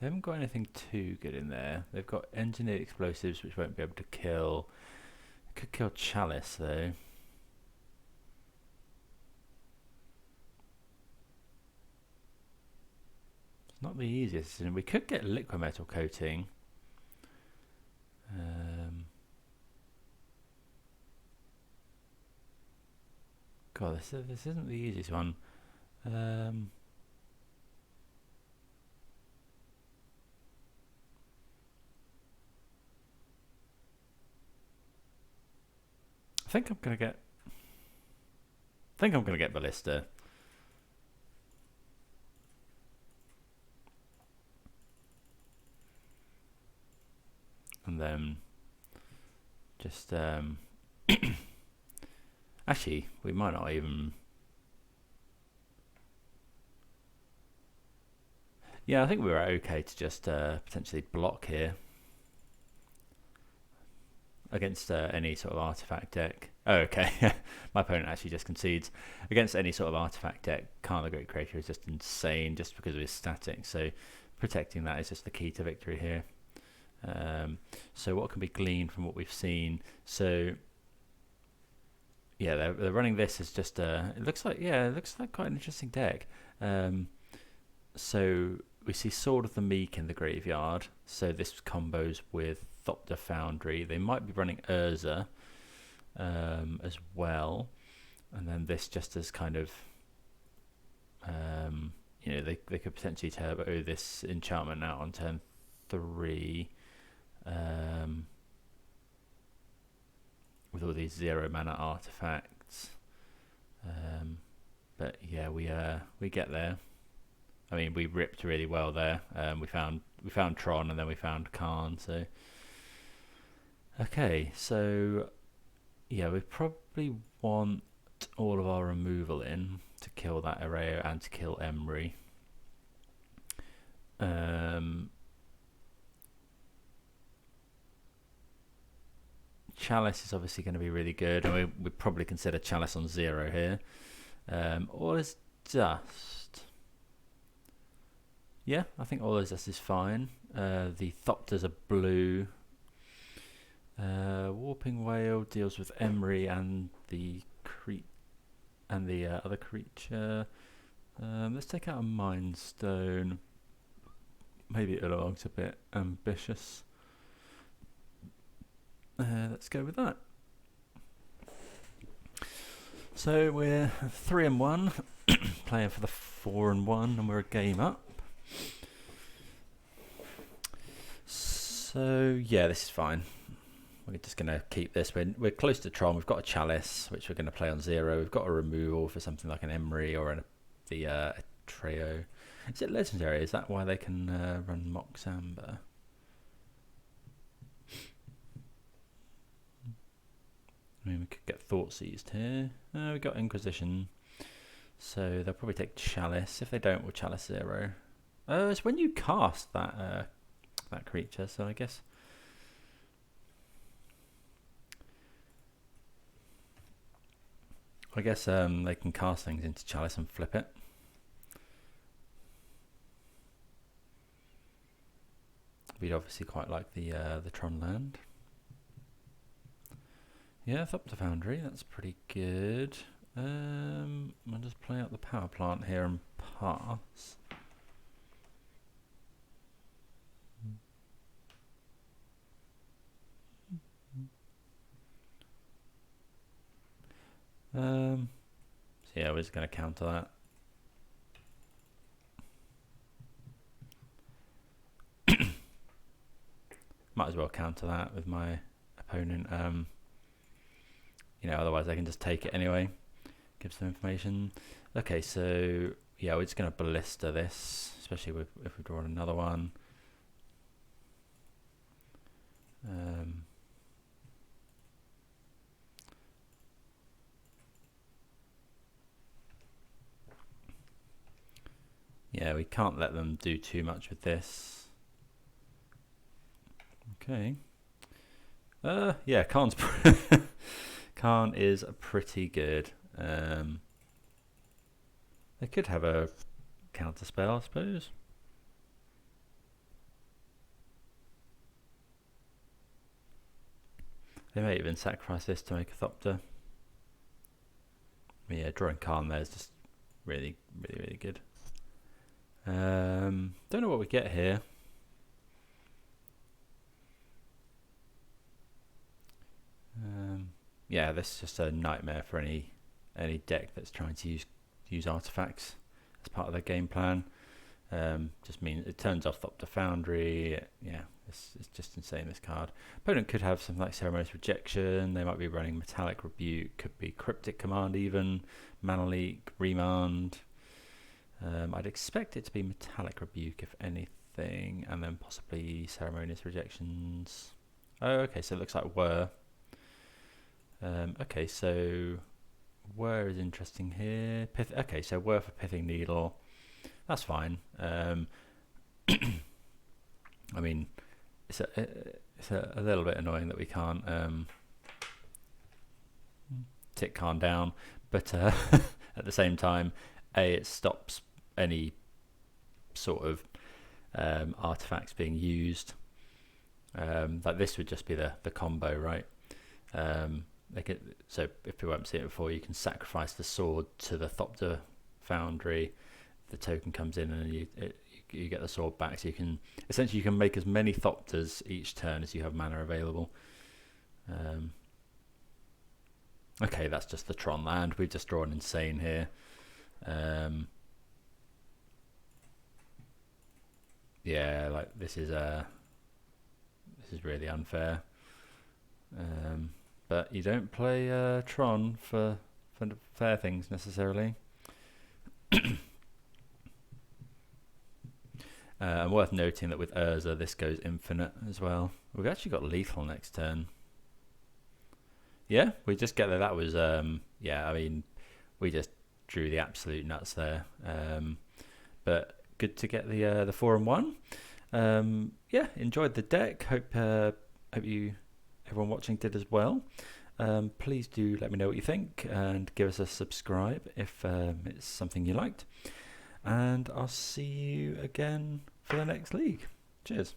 haven't got anything too good in there. They've got engineered explosives, which won't be able to kill. It could kill Chalice though. It's not the easiest. We could get liquid metal coating. God, this isn't the easiest one. I think I'm gonna get Ballista. And then just actually, we might not even. Yeah, I think we were okay to just potentially block here against any sort of artifact deck. Oh, okay. My opponent actually just concedes. Against any sort of artifact deck, Khan the Great Creator is just insane just because of his static. So protecting that is just the key to victory here. So what can be gleaned from what we've seen? So yeah, they're running this as just it looks like quite an interesting deck. So we see Sword of the Meek in the graveyard. So this combos with Thopter Foundry. They might be running Urza as well, and then this just as kind of they could potentially turbo this enchantment out on turn 3. With all these 0 mana artifacts, but yeah, we get there. I mean, we ripped really well there. We found Tron, and then we found Khan. So okay, so yeah, we probably want all of our removal in to kill that Areo and to kill Emery. Chalice is obviously going to be really good, and we'd probably consider Chalice on 0 here. All is Dust. Yeah, I think all is Dust is fine. The Thopters are blue. Warping Whale deals with Emery and the other creature. Let's take out a Mind Stone. Maybe it looks a bit ambitious. Let's go with that. So we're 3-1, playing for the 4-1, and we're a game up. So yeah, this is fine. We're just going to keep this. We're close to Tron. We've got a Chalice, which we're going to play on 0. We've got a removal for something like an Emery or a Trio. Is it legendary? Is that why they can run Mox Amber? I mean, we could get Thought Seized here. We got Inquisition. So they'll probably take Chalice. If they don't, we'll Chalice 0. It's when you cast that creature, so I guess... they can cast things into Chalice and flip it. We'd obviously quite like the Tron land. Yeah, Thopter Foundry, that's pretty good. I'll just play out the power plant here and pass. So yeah, we're just going to counter that. Might as well counter that with my opponent. Otherwise I can just take it anyway. Give some information. Okay, so yeah, we're just going to Ballista this, especially if we draw another one. Yeah, we can't let them do too much with this. Okay. Yeah, Khan's Khan is pretty good. They could have a counter spell, I suppose. They may even sacrifice this to make a Thopter. Yeah, drawing Khan there is just really good. Don't know what we get here. Yeah, this is just a nightmare for any deck that's trying to use artifacts as part of their game plan. Just means it turns off Thopter Foundry. Yeah, it's just insane, this card. Opponent could have something like Ceremonious Rejection. They might be running Metallic Rebuke. Could be Cryptic Command even. Mana Leak, Remand. I'd expect it to be Metallic Rebuke if anything, and then possibly Ceremonious Rejections. Oh, okay, so it looks like Whir. Okay, so Whir is interesting here. Okay, so Whir for Pithing Needle. That's fine. I mean, it's a little bit annoying that we can't tick Khan down, but at the same time, it stops any sort of artifacts being used. Like this would just be the combo, right? So if people haven't seen it before, you can sacrifice the sword to the Thopter Foundry. The token comes in and you get the sword back. So you can essentially make as many Thopters each turn as you have mana available. Okay, that's just the Tron land. We've just drawn insane here. Yeah, like this is really unfair. But you don't play Tron for fair things necessarily. And worth noting that with Urza, this goes infinite as well. We've actually got lethal next turn. Yeah, we just get there. That was yeah. I mean, we just drew the absolute nuts there. But good to get the 4-1. Yeah, enjoyed the deck. Hope everyone watching did as well. Please do let me know what you think and give us a subscribe if it's something you liked. And I'll see you again for the next league. Cheers.